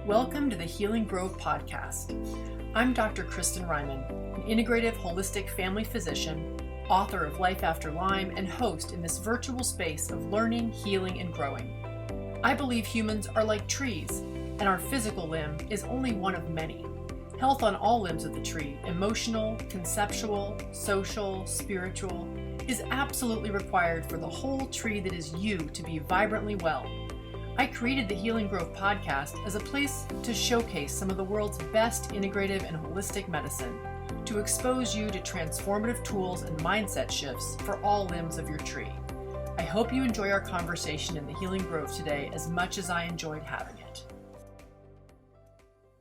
Welcome to the Healing Grove podcast. I'm Dr. Kristin Ryman, an integrative holistic family physician, author of Life After Lyme, and host in this virtual space of learning, healing, and growing. I believe humans are like trees, and our physical limb is only one of many. Health on all limbs of the tree, emotional, conceptual, social, spiritual, is absolutely required for the whole tree that is you to be vibrantly well. I created the Healing Grove podcast as a place to showcase some of the world's best integrative and holistic medicine, to expose you to transformative tools and mindset shifts for all limbs of your tree. I hope you enjoy our conversation in the Healing Grove today as much as I enjoyed having it.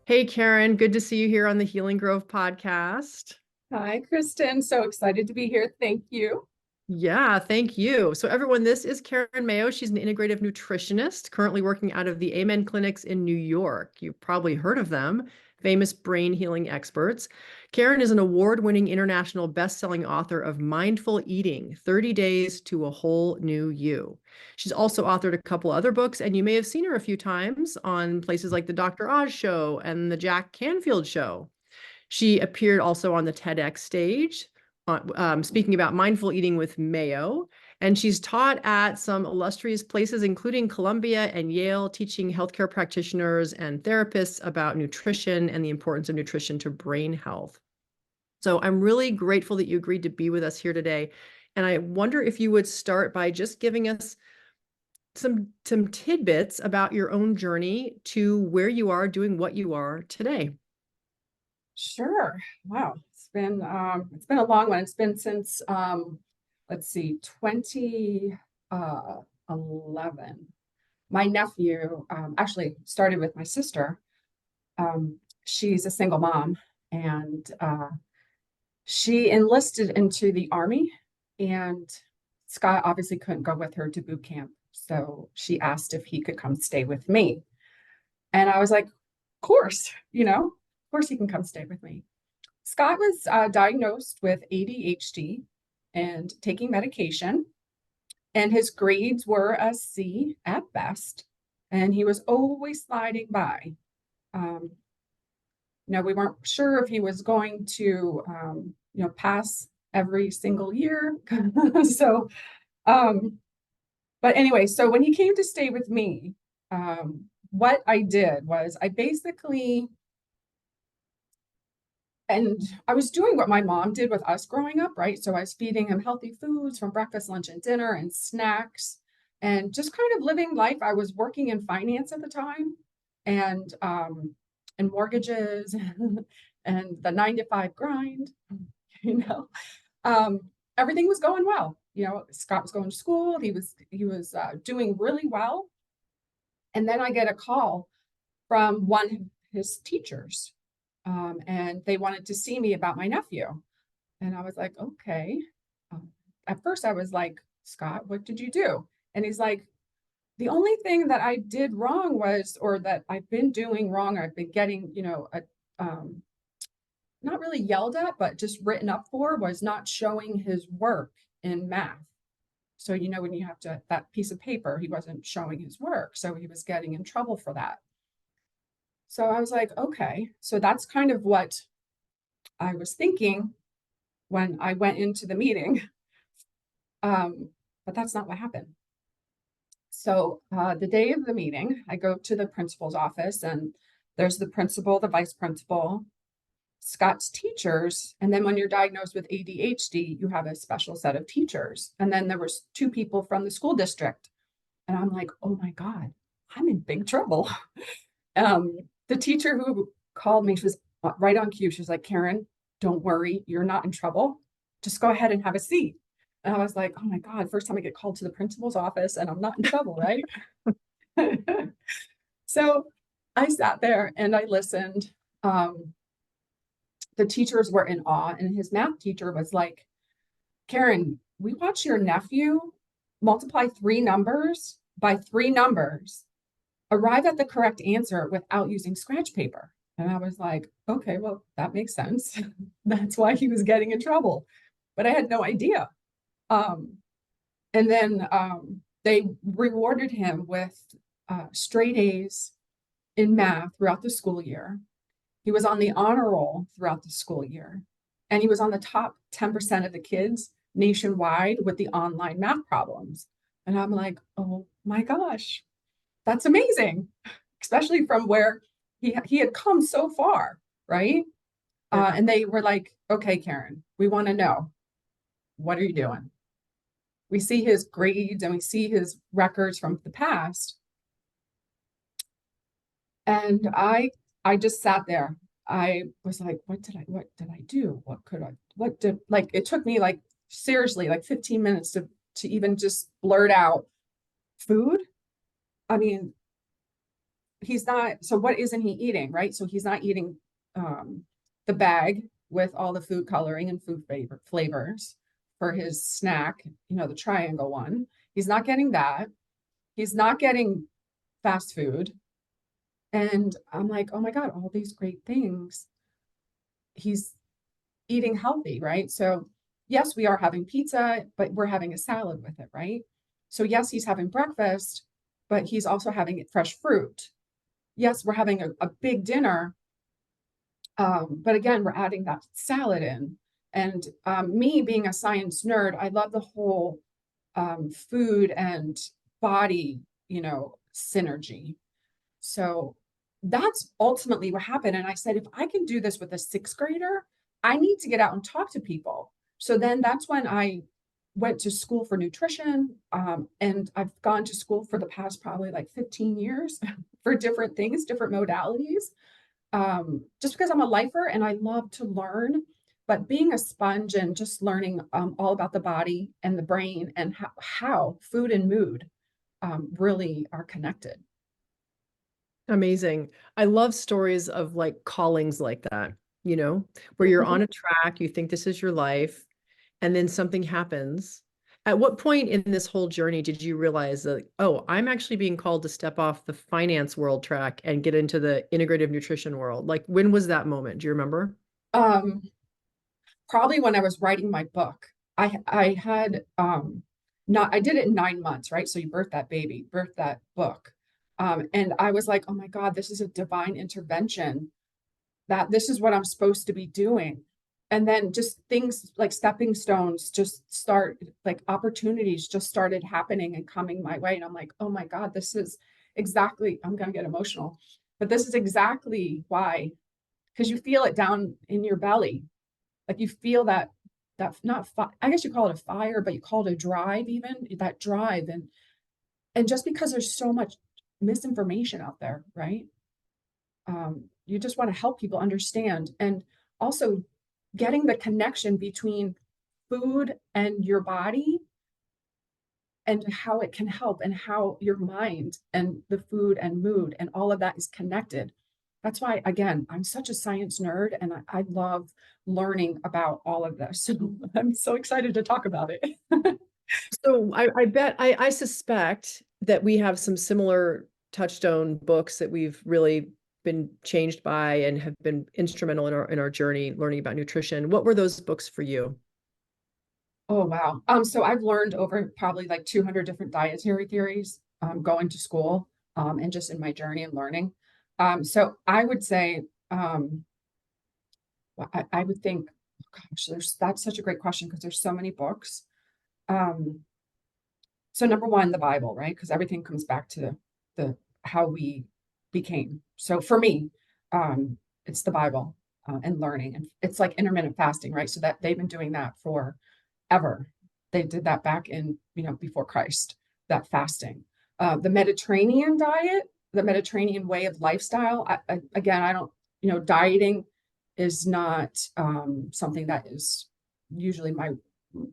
Hey, Karen, good to see you here on the Healing Grove podcast. Hi, Kristin. So excited to be here. Thank you. Yeah, thank you. So everyone, this is Karen Mayo. She's an integrative nutritionist currently working out of the Amen clinics in New York. You've probably heard of them, famous brain healing experts. Karen is an award-winning international best-selling author of Mindful Eating, 30 Days to a Whole New You. She's also authored a couple other books, and you may have seen her a few times on places like the Dr. Oz Show and the Jack Canfield Show. She appeared also on the TEDx stage, speaking about mindful eating with Mayo, and she's taught at some illustrious places, including Columbia and Yale, teaching healthcare practitioners and therapists about nutrition and the importance of nutrition to brain health. So I'm really grateful that you agreed to be with us here today. And I wonder if you would start by just giving us some tidbits about your own journey to where you are doing what you are today. Sure. Wow. It's been a long one. It's been since 2011. My nephew actually started with my sister. She's a single mom, and she enlisted into the Army, and Scott obviously couldn't go with her to boot camp. So she asked if he could come stay with me. And I was like, of course, of course he can come stay with me. Scott was diagnosed with ADHD and taking medication, and his grades were a C at best, and he was always sliding by. We weren't sure if he was going to, pass every single year. So, but anyway, so when he came to stay with me, what I did was I basically, and I was doing what my mom did with us growing up, right? So I was feeding him healthy foods from breakfast, lunch, and dinner, and snacks, and just kind of living life. I was working in finance at the time, and mortgages, and the 9-to-5 grind. Everything was going well. Scott was going to school. He was doing really well, and then I get a call from one of his teachers. And they wanted to see me about my nephew. And I was like, okay. At first I was like, Scott, what did you do? And he's like, the only thing that I did wrong was, or that I've been doing wrong, I've been getting, not really yelled at, but just written up for, was not showing his work in math. So, when you have that piece of paper, he wasn't showing his work. So he was getting in trouble for that. So I was like, okay, so that's kind of what I was thinking when I went into the meeting. But that's not what happened. So the day of the meeting, I go to the principal's office, and there's the principal, the vice principal, Scott's teachers. And then when you're diagnosed with ADHD, you have a special set of teachers. And then there was 2 people from the school district. And I'm like, oh my God, I'm in big trouble. The teacher who called me, she was right on cue. She was like, Karen, don't worry. You're not in trouble. Just go ahead and have a seat. And I was like, oh my God, first time I get called to the principal's office and I'm not in trouble, right? So I sat there and I listened. The teachers were in awe, and his math teacher was like, Karen, we watched your nephew multiply 3 numbers by 3 numbers, arrive at the correct answer without using scratch paper. And I was like, okay, well, that makes sense. That's why he was getting in trouble. But I had no idea. And then they rewarded him with straight A's in math throughout the school year. He was on the honor roll throughout the school year. And he was on the top 10% of the kids nationwide with the online math problems. And I'm like, oh my gosh, that's amazing, especially from where he had come so far, right? Yeah. And they were like, okay, Karen, we want to know, what are you doing? We see his grades and we see his records from the past. And I just sat there. I was like, what did I do? What did, like, it took me like seriously like 15 minutes to even just blurt out food. I mean, he's not, so what isn't he eating, right? So he's not eating the bag with all the food coloring and food flavors for his snack, the triangle one. He's not getting that. He's not getting fast food. And I'm like, oh my God, all these great things. He's eating healthy, right? So, yes, we are having pizza, but we're having a salad with it, right? So, yes, he's having breakfast, but he's also having fresh fruit. Yes, we're having a big dinner, but again, we're adding that salad in. And me being a science nerd, I love the whole food and body, synergy. So that's ultimately what happened. And I said, if I can do this with a sixth grader, I need to get out and talk to people. So then that's when I went to school for nutrition. And I've gone to school for the past probably like 15 years for different things, different modalities, just because I'm a lifer and I love to learn. But being a sponge and just learning all about the body and the brain and how food and mood really are connected. Amazing. I love stories of like callings like that, where you're on a track, you think this is your life, and then something happens. At what point in this whole journey did you realize that, oh, I'm actually being called to step off the finance world track and get into the integrative nutrition world? Like, when was that moment? Do you remember? Um, Probably when I was writing my book. I had not I did it in 9 months, right? So you birth that baby, birth that book. And I was like, oh my God, this is a divine intervention, that this is what I'm supposed to be doing. And then just things like stepping stones just start, like opportunities just started happening and coming my way. And I'm like, oh my God, this is exactly, I'm going to get emotional, but this is exactly why, because you feel it down in your belly. Like you feel that not I guess you call it a fire, but you call it a drive, even that drive. And just because there's so much misinformation out there, right? You just want to help people understand, and also getting the connection between food and your body and how it can help, and how your mind and the food and mood and all of that is connected. That's why, again, I'm such a science nerd and I love learning about all of this. So I'm so excited to talk about it. So I bet I suspect that we have some similar touchstone books that we've really been changed by and have been instrumental in our journey learning about nutrition. What were those books for you? Oh, wow. So I've learned over probably like 200 different dietary theories, going to school, and just in my journey and learning. So I would say, well, I would think, oh gosh, that's such a great question because there's so many books. Um, so number one, the Bible, right? Because everything comes back to the how we became. So for me, it's the Bible, and learning, and it's like intermittent fasting, right? So that they've been doing that for ever. They did that back in, before Christ, that fasting. The Mediterranean diet, the Mediterranean way of lifestyle. Again, I don't, dieting is not something that is usually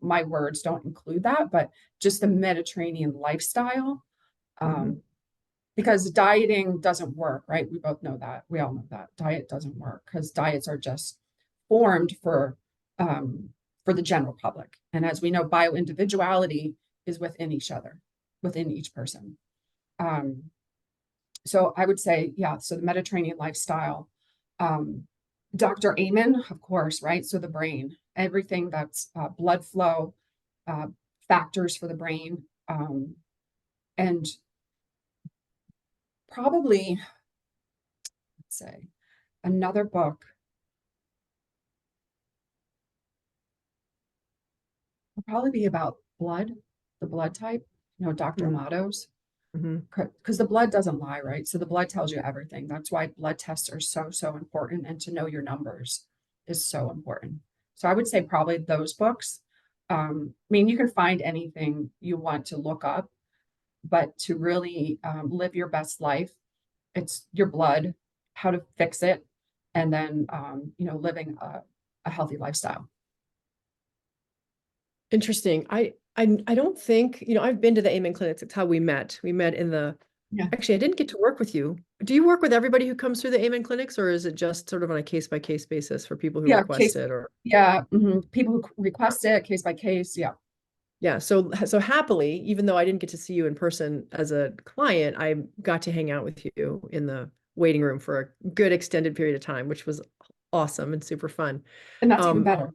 my words don't include that, but just the Mediterranean lifestyle. Um, because dieting doesn't work, right? We both know that. We all know that diet doesn't work because diets are just formed for the general public. And as we know, bioindividuality is within each other, within each person. Um, so I would say, yeah, so the Mediterranean lifestyle, Dr. Amen, of course, right? So the brain, everything that's blood flow, uh, factors for the brain, and probably say. Another book will probably be about blood, the blood type, Dr. Mhm. Amato's, Mhm. because the blood doesn't lie, right? So the blood tells you everything. That's why blood tests are so, so important. And to know your numbers is so important. So I would say probably those books. I mean, you can find anything you want to look up, but to really live your best life, it's your blood, how to fix it, and then living a healthy lifestyle. Interesting. I don't think, I've been to the Amen clinics. It's how we met. We met in the, Yeah. actually, I didn't get to work with you. Do you work with everybody who comes through the Amen clinics, or is it just sort of on a case by case basis for people who Yeah, request it? Or yeah, people who request it case by case. Yeah. yeah, so happily, even though I didn't get to see you in person as a client, I got to hang out with you in the waiting room for a good extended period of time, which was awesome and super fun. And that's even Um, better.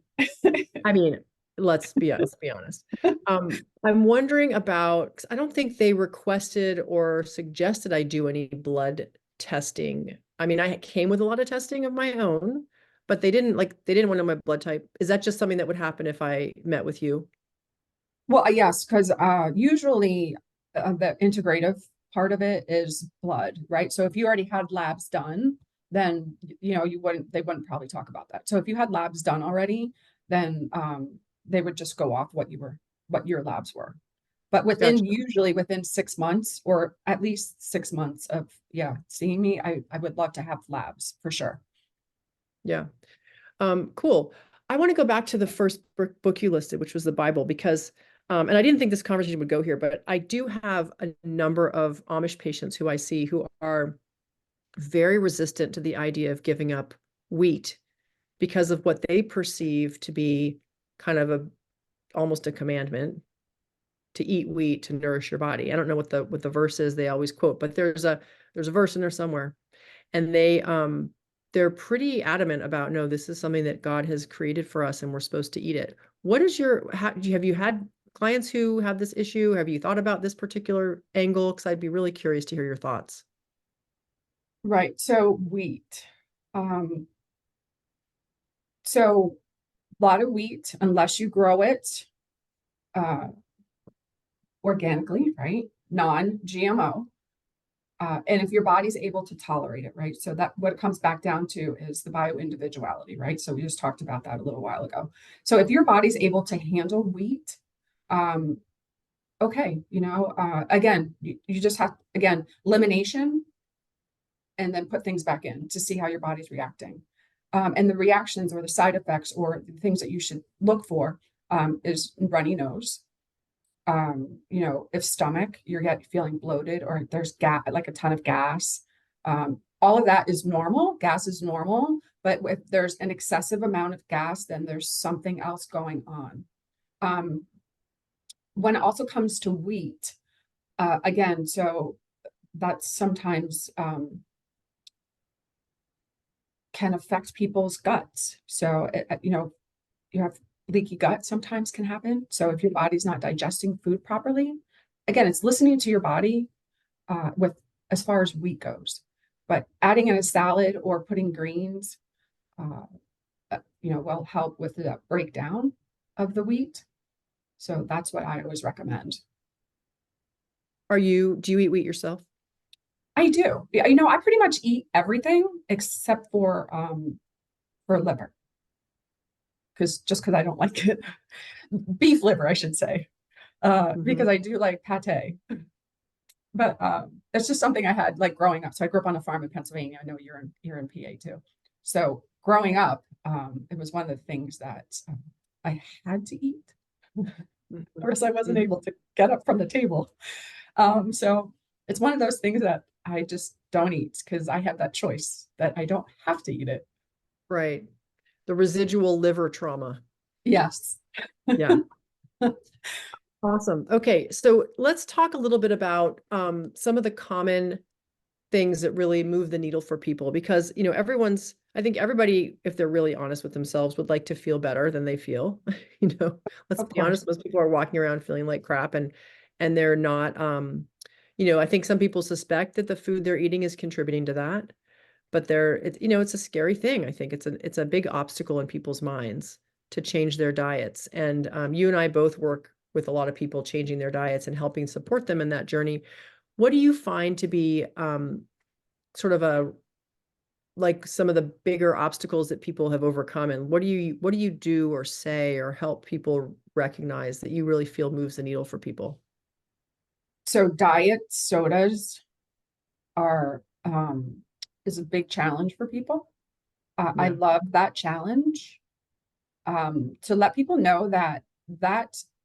I mean, let's be honest. I'm wondering about, 'cause I don't think they requested or suggested I do any blood testing. I mean, I came with a lot of testing of my own, but they didn't want to know my blood type. Is that just something that would happen if I met with you? Well, yes, because usually the integrative part of it is blood, right? So if you already had labs done, then they wouldn't probably talk about that. So if you had labs done already, then they would just go off what your labs were. But Gotcha. usually within 6 months, or at least 6 months of seeing me, I would love to have labs for sure. Yeah. Cool. I want to go back to the first book you listed, which was the Bible, because, and I didn't think this conversation would go here, but I do have a number of Amish patients who I see who are very resistant to the idea of giving up wheat because of what they perceive to be kind of almost a commandment to eat wheat to nourish your body. I don't know what the verse is they always quote, but there's a verse in there somewhere. And they're pretty adamant about, no, this is something that God has created for us and we're supposed to eat it. Have you had clients who have this issue? Have you thought about this particular angle? Because I'd be really curious to hear your thoughts. Right. So wheat. Um, so a lot of wheat, unless you grow it uh, organically, right? Non-GMO. And if your body's able to tolerate it, right? So that what it comes back down to is the bio-individuality, right? So we just talked about that a little while ago. So if your body's able to handle wheat, um, okay, again, you just have, again, elimination and then put things back in to see how your body's reacting. And the reactions or the side effects or the things that you should look for is runny nose. If stomach, you're feeling bloated or there's gas, like a ton of gas. All of that is normal. Gas is normal, but if there's an excessive amount of gas, then there's something else going on. When it also comes to wheat, again, so that's sometimes can affect people's guts. So, you have leaky gut sometimes can happen. So if your body's not digesting food properly, again, it's listening to your body with as far as wheat goes. But adding in a salad or putting greens, will help with the breakdown of the wheat. So that's what I always recommend. Do you eat wheat yourself? I do. I pretty much eat everything except for liver, because I don't like it. Beef liver, I should say, because Mhm. I do like pate. But it's just something I had like growing up. So I grew up on a farm in Pennsylvania. I know you're in PA too. So growing up, it was one of the things that I had to eat, Mhm. or else I wasn't Mhm. able to get up from the table. So it's one of those things that I just don't eat because I have that choice that I don't have to eat it. Right. The residual liver trauma. Yes. Yeah. Awesome. Okay, so let's talk a little bit about some of the common things that really move the needle for people because, I think everybody, if they're really honest with themselves, would like to feel better than they feel. You know, let's Of be course. honest, most people are walking around feeling like crap and they're not I think some people suspect that the food they're eating is contributing to that. but it's a scary thing. I think it's a big obstacle in people's minds to change their diets. And you and I both work with a lot of people changing their diets and helping support them in that journey. What do you find to be sort of like some of the bigger obstacles that people have overcome, and what do you do or say or help people recognize that you really feel moves the needle for people? So diet sodas are is a big challenge for people. I Yeah. love that challenge, to let people know that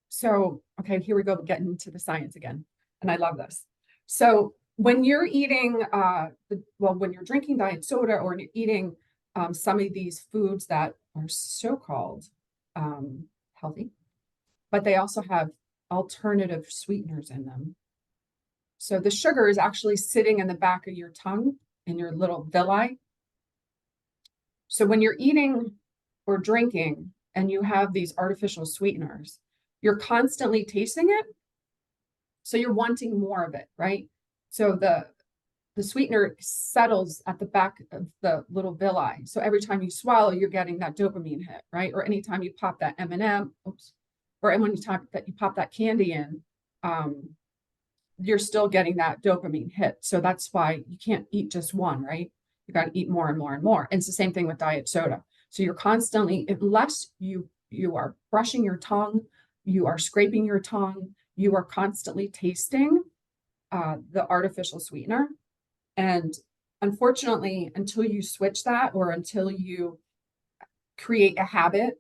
so okay, here we go, getting into the science again, and I love this. So when you're eating when you're drinking diet soda, or you're eating some of these foods that are so-called healthy, but they also have alternative sweeteners in them. So the sugar is actually sitting in the back of your tongue, in your little villi. So when you're eating or drinking and you have these artificial sweeteners, you're constantly tasting it. So you're wanting more of it, right? So the sweetener settles at the back of the little villi. So every time you swallow, you're getting that dopamine hit, right? Or anytime you pop that M&M, or when you pop that candy in, you're still getting that dopamine hit. So that's why you can't eat just one, right? You got to eat more and more and more. And it's the same thing with diet soda. So you're constantly, unless you are brushing your tongue, you are scraping your tongue, you are constantly tasting the artificial sweetener. And unfortunately, until you switch that, or until you create a habit,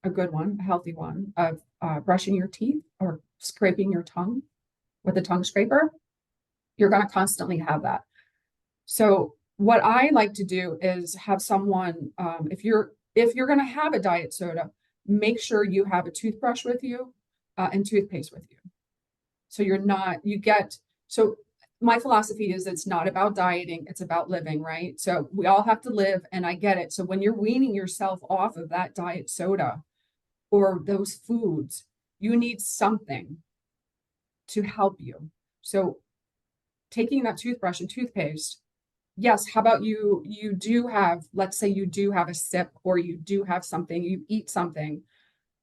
a good one, a healthy one, of brushing your teeth or scraping your tongue with a tongue scraper, you're going to constantly have that. So what I like to do is have someone, if you're going to have a diet soda, make sure you have a toothbrush with you and toothpaste with you. So so my philosophy is it's not about dieting, it's about living, right? So we all have to live, and I get it. So when you're weaning yourself off of that diet soda or those foods, you need something to help you. So taking that toothbrush and toothpaste, yes, how about you do have, let's say you do have a sip, or you do have something, you eat something,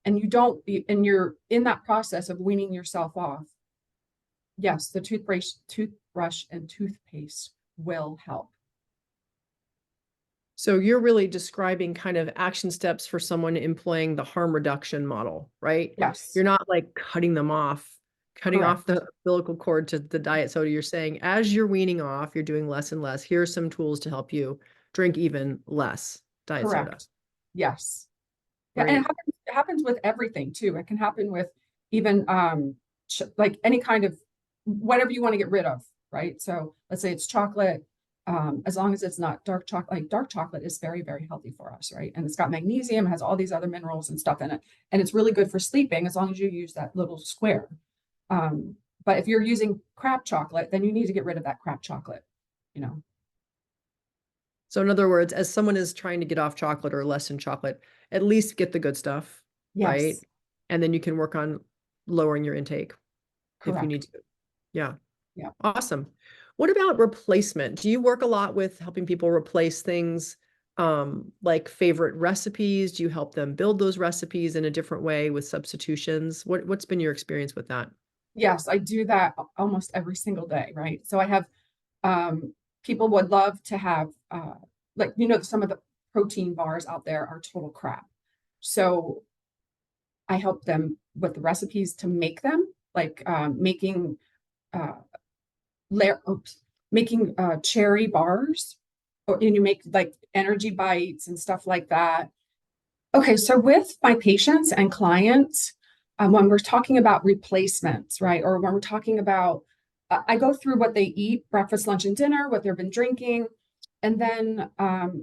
and you're in that process of weaning yourself off. Yes, the toothbrush and toothpaste will help. So you're really describing kind of action steps for someone employing the harm reduction model, right? Yes, You're not like cutting off correct, the umbilical cord to the diet soda. You're saying as you're weaning off, you're doing less and less. Here are some tools to help you drink even less diet soda. correct. Yes. Yeah, and Great. it happens with everything too. It can happen with even like any kind of whatever you want to get rid of, right? So let's say it's chocolate, as long as it's not dark chocolate. Like dark chocolate is very, very healthy for us, right? And it's got magnesium, has all these other minerals and stuff in it, and it's really good for sleeping as long as you use that little square. Um, but if you're using crap chocolate, then you need to get rid of that crap chocolate, you know. So in other words, as someone is trying to get off chocolate or lessen chocolate, at least get the good stuff, right? Yes, And then you can work on lowering your intake if you need correct. to. Yeah. Yeah. Awesome. What about replacement? Do you work a lot with helping people replace things, like favorite recipes? Do you help them build those recipes in a different way with substitutions? What's been your experience with that? Yes, I do that almost every single day, right? So I have people would love to have like some of the protein bars out there are total crap. So I help them with the recipes to make them, like uh layer oops, making cherry bars, and you make like energy bites and stuff like that. Okay, so with my patients and clients, when we're talking about replacements, right, or when we're talking about, I go through what they eat, breakfast, lunch, and dinner, what they've been drinking, and then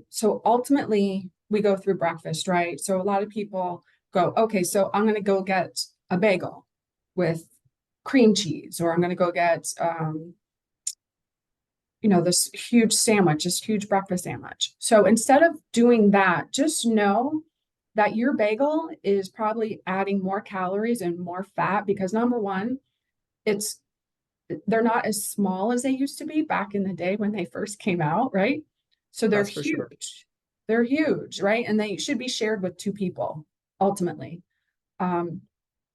so ultimately we go through breakfast, right? So a lot of people go, okay, so I'm going to go get a bagel with cream cheese, or I'm going to go get this huge sandwich, this huge breakfast sandwich. So instead of doing that, just know that your bagel is probably adding more calories and more fat, because number one, they're not as small as they used to be back in the day when they first came out, right? So they're That's for sure. huge. They're huge, right? And they should be shared with two people ultimately. Um,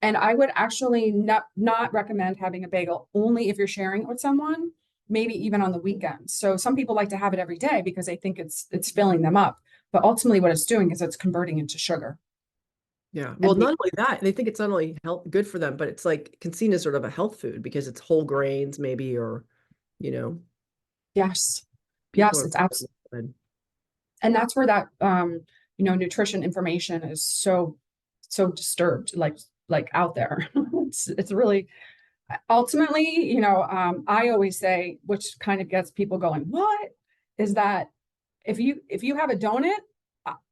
and I would actually not recommend having a bagel only if you're sharing it with someone, maybe even on the weekends. So some people like to have it every day because they think it's filling them up. But ultimately what it's doing is it's converting into sugar. Yeah. Well, And not only that, they think it's not only good for them, but it's like can seen as sort of a health food because it's whole grains, maybe, or you know, yes, people yes, are it's absolutely, good. and that's where that nutrition information is so disturbed, like out there. It's really ultimately, I always say, which kind of gets people going, what is that? If you have a donut,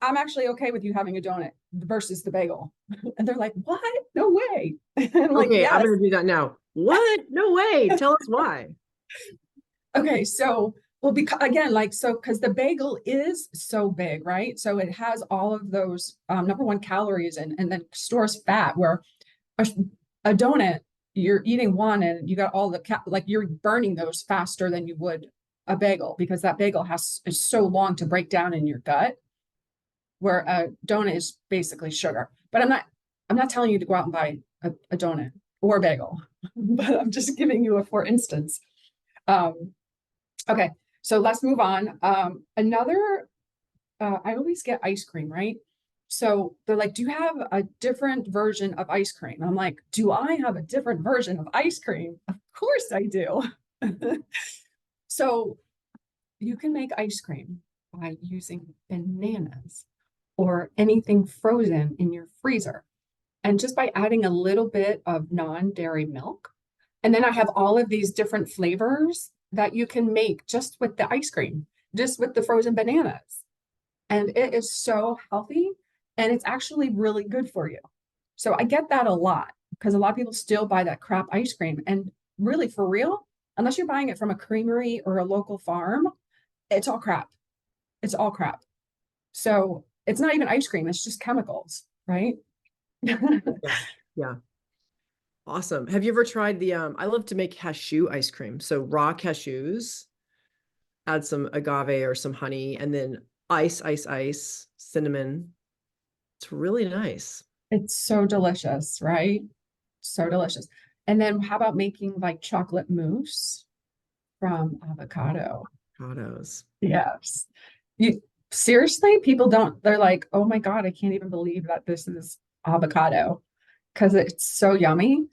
I'm actually okay with you having a donut versus the bagel. And they're like, what? No way. And I'm like, Okay, I'm yes. gonna do that now. What? No way. Tell us why. Okay, so well, because again, like so, because the bagel is so big, right? So it has all of those number one calories and then stores fat. Where a, a donut, you're eating one and you got all the like you're burning those faster than you would a bagel because that bagel is so long to break down in your gut. Where a donut is basically sugar. But I'm not telling you to go out and buy a donut or a bagel, but I'm just giving you a for instance. Um, Okay, so let's move on. I always get ice cream, right? So they're like, do you have a different version of ice cream? I'm like, do I have a different version of ice cream? Of course I do. So you can make ice cream by using bananas or anything frozen in your freezer. And just by adding a little bit of non-dairy milk. And then I have all of these different flavors that you can make just with the ice cream, just with the frozen bananas. And it is so healthy and it's actually really good for you. So I get that a lot because a lot of people still buy that crap ice cream. And really, for real, unless you're buying it from a creamery or a local farm, it's all crap. It's all crap. So it's not even ice cream, it's just chemicals, right? Yeah. Yeah. Awesome. Have you ever tried the I love to make cashew ice cream. So raw cashews, add some agave or some honey, and then ice, cinnamon. It's really nice. It's so delicious, right? So delicious. And then how about making like chocolate mousse from avocado? Avocados. Yes. You seriously, people don't, they're like, oh my God, I can't even believe that this is avocado because it's so yummy.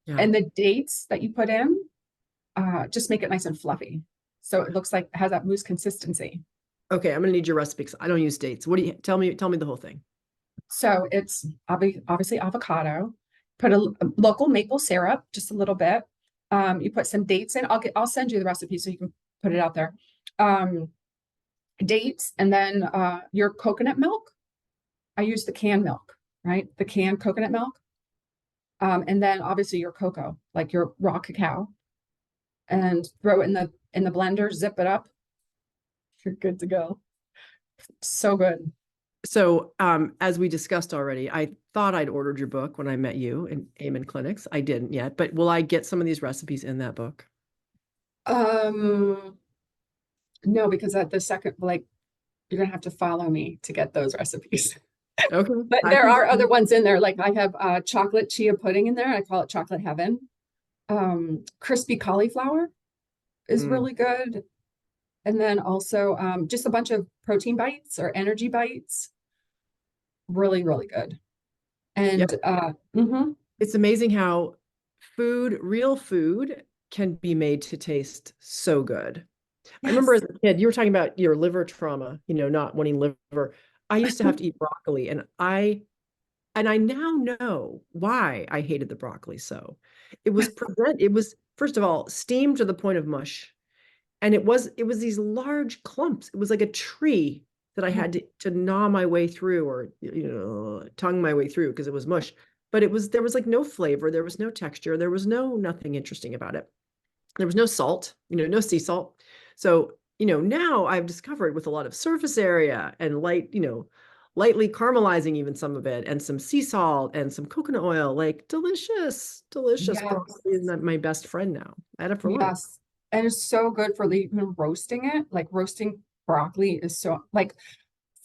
Yeah. And the dates that you put in just make it nice and fluffy. So it looks like it has that mousse consistency. Okay, I'm gonna need your recipe because I don't use dates. What do you tell me the whole thing. So it's obviously avocado. Put a local maple syrup, just a little bit. You put some dates in. I'll send you the recipe so you can put it out there. Um, Dates and then your coconut milk. I use the canned milk, right? The canned coconut milk. And then obviously your cocoa, like your raw cacao, and throw it in the blender, zip it up. You're good to go. So good. So, as we discussed already, I thought I'd ordered your book when I met you in Amen Clinics. I didn't yet, but will I get some of these recipes in that book? Um, no, because at the second, like you're gonna have to follow me to get those recipes. Okay, But I there can are other go. ones in there. Like I have chocolate chia pudding in there. I call it chocolate heaven. Crispy cauliflower is Mm, really good. And then also just a bunch of protein bites or energy bites. Really, really good. yep. And It's amazing how real food, can be made to taste so good. I remember yes. as a kid, you were talking about your liver trauma, not wanting liver. I used to have to eat broccoli, and I now know why I hated the broccoli so. It was first of all steamed to the point of mush, and it was these large clumps. It was like a tree that I had to gnaw my way through, or tongue my way through because it was mush. But there was like no flavor, there was no texture, there was nothing interesting about it. There was no salt, no sea salt. So, now I've discovered with a lot of surface area and lightly caramelizing even some of it, and some sea salt and some coconut oil, like delicious, delicious Yes. broccoli is my best friend now. I had it for lunch. Yes. And it's so good for even roasting it, like roasting broccoli is so like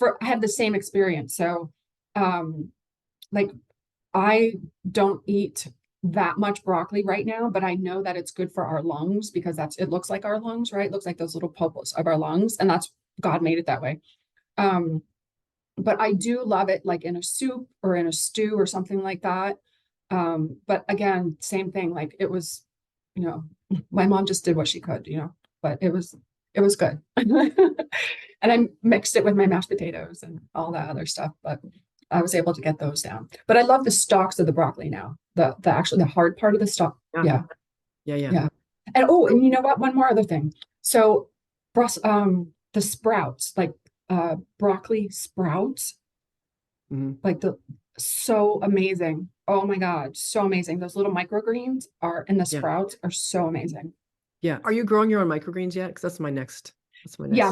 I had the same experience. So like I don't eat that much broccoli right now, but I know that it's good for our lungs because it looks like our lungs, right? It looks like those little pupils of our lungs, and that's God made it that way. But I do love it like in a soup or in a stew or something like that. But again, same thing, like it was, my mom just did what she could, but it was good. And I mixed it with my mashed potatoes and all that other stuff, but I was able to get those down. But I love the stalks of the broccoli now. The hard part of the stalk. Yeah. Yeah. And you know what? One more other thing. So, the sprouts, like broccoli sprouts, like so amazing. Oh my God, so amazing. Those little microgreens and the sprouts are so amazing. Yeah. Are you growing your own microgreens yet? Because that's my next. Yeah.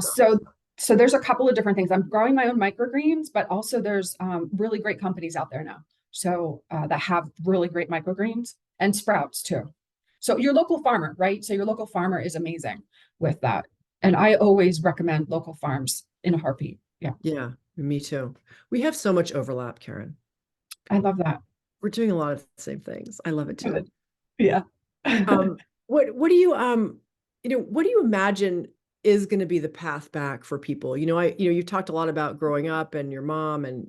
So there's a couple of different things. I'm growing my own microgreens, but also there's really great companies out there now. So that have really great microgreens and sprouts too. So your local farmer, right? So your local farmer is amazing with that. And I always recommend local farms in a heartbeat. Yeah. Yeah, me too. We have so much overlap, Karen. I love that. We're doing a lot of the same things. I love it too. Yeah. What do you what do you imagine is going to be the path back for people? You talked a lot about growing up and your mom and,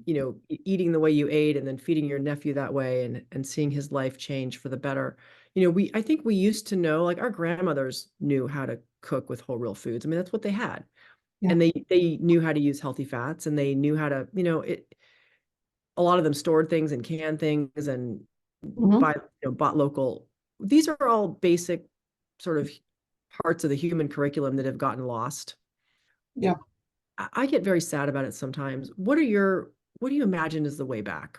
eating the way you ate and then feeding your nephew that way and seeing his life change for the better. I think we used to know, like our grandmothers knew how to cook with whole real foods. I mean, that's what they had. Yeah. And they knew how to use healthy fats and they knew how to, a lot of them stored things and canned things and bought local. These are all basic sort of parts of the human curriculum that have gotten lost. Yeah. I get very sad about it sometimes. What do you imagine is the way back?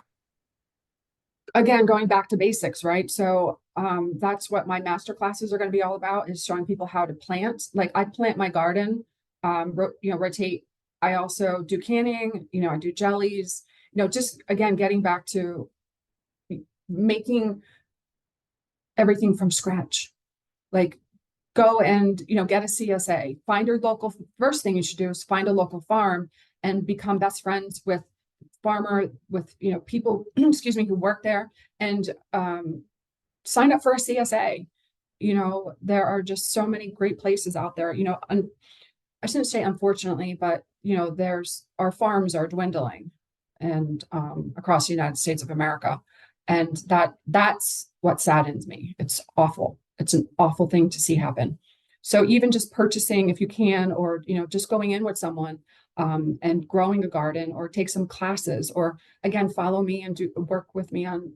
Again, going back to basics, right? So that's what my master classes are going to be all about, is showing people how to plant. Like I plant my garden, rotate. I also do canning, I do jellies, just again, getting back to making everything from scratch. Like go and, get a CSA, find your local, first thing you should do is find a local farm and become best friends with people, excuse me, who work there, and sign up for a CSA. There are just so many great places out there, I shouldn't say unfortunately, but our farms are dwindling and across the United States of America. And that's what saddens me. It's awful. It's an awful thing to see happen. So even just purchasing, if you can, or just going in with someone and growing a garden, or take some classes, or again, follow me and work with me on,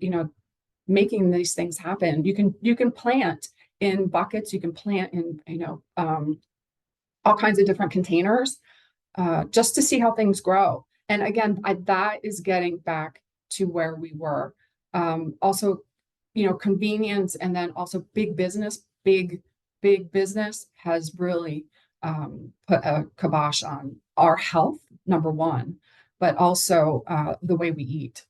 making these things happen. You can plant in buckets, you can plant in, all kinds of different containers, just to see how things grow. And again, that is getting back to where we were. Also, convenience, and then also big business has really put a kibosh on our health, number one, but also the way we eat.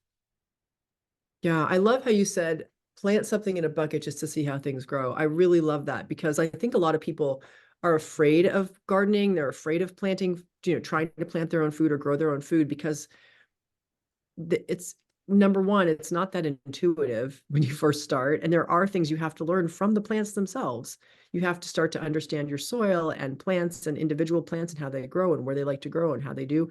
Yeah, I love how you said plant something in a bucket just to see how things grow. I really love that because I think a lot of people are afraid of gardening. They're afraid of planting, trying to plant their own food or grow their own food because it's number one, it's not that intuitive when you first start. And there are things you have to learn from the plants themselves. You have to start to understand your soil and plants and individual plants and how they grow and where they like to grow and how they do.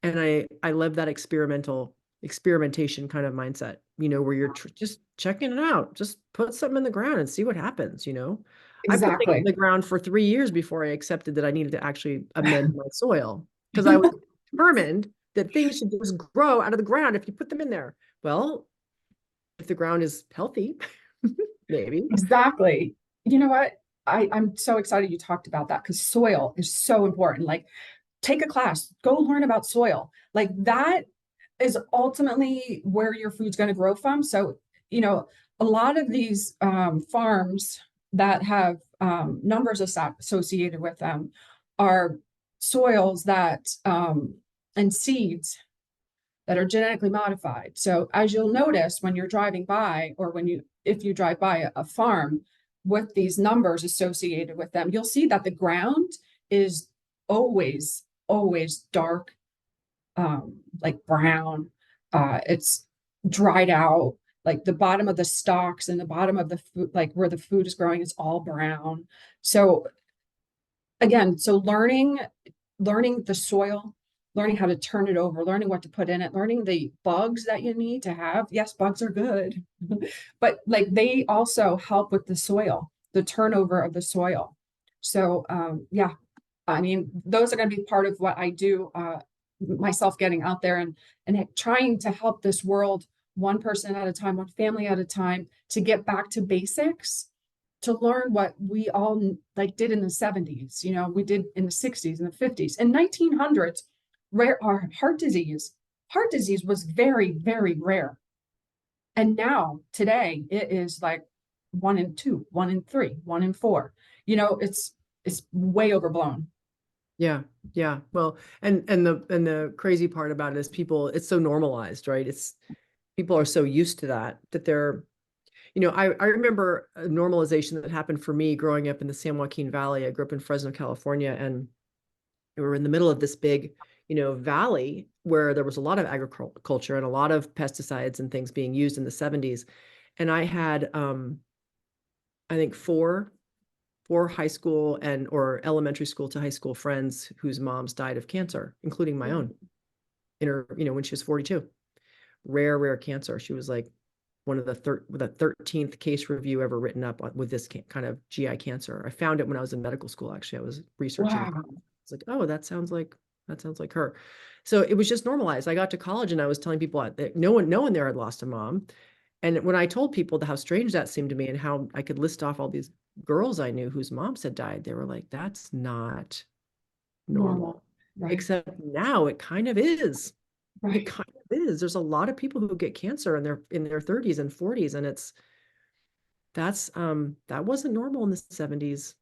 And I love that experimentation kind of mindset, where you're just checking it out. Just put something in the ground and see what happens, I put things in Exactly. the ground for 3 years before I accepted that I needed to actually amend my soil because I was determined that things should just grow out of the ground if you put them in there. Well, if the ground is healthy, maybe. Exactly. You know what? I'm so excited you talked about that, because soil is so important. Like, take a class, go learn about soil. Like, that is ultimately where your food's going to grow from. So, a lot of these farms that have numbers associated with them are soils that and seeds that are genetically modified. So as you'll notice when you're driving by, or if you drive by a farm with these numbers associated with them, you'll see that the ground is always always dark, like brown. It's dried out. Like the bottom of the stalks and the bottom of the food, like where the food is growing, is all brown. So again, so learning the soil, learning how to turn it over, learning what to put in it, learning the bugs that you need to have. Yes, bugs are good, but like they also help with the soil, the turnover of the soil. So yeah, I mean, those are going to be part of what I do, myself getting out there and trying to help this world one person at a time, one family at a time, to get back to basics, to learn what we all like did in the 70s, you know, we did in the 60s and the 50s and 1900s. Rare heart disease was very, very rare. And now today it is like 1 in 2, 1 in 3, 1 in 4. You know, it's way overblown. Yeah. Yeah. Well, and the crazy part about it is it's so normalized, right? People are so used to that they're, I remember a normalization that happened for me growing up in the San Joaquin Valley. I grew up in Fresno, California, and we were in the middle of this big, valley where there was a lot of agriculture and a lot of pesticides and things being used in the 70s. And I had, I think four high school or elementary school to high school friends whose moms died of cancer, including my own, in her, when she was 42. Rare cancer. She was like one of the 13th case review ever written up with this kind of GI cancer. I found it when I was in medical school. Actually, I was researching. Wow. It's like, oh, that sounds like her. So it was just normalized. I got to college and I was telling people that no one there had lost a mom. And when I told people how strange that seemed to me and how I could list off all these girls I knew whose moms had died, they were like, that's not normal. Right. Except now it kind of is. It Right. kind of is. There's a lot of people who get cancer in their 30s and 40s, and that wasn't normal in the 70s,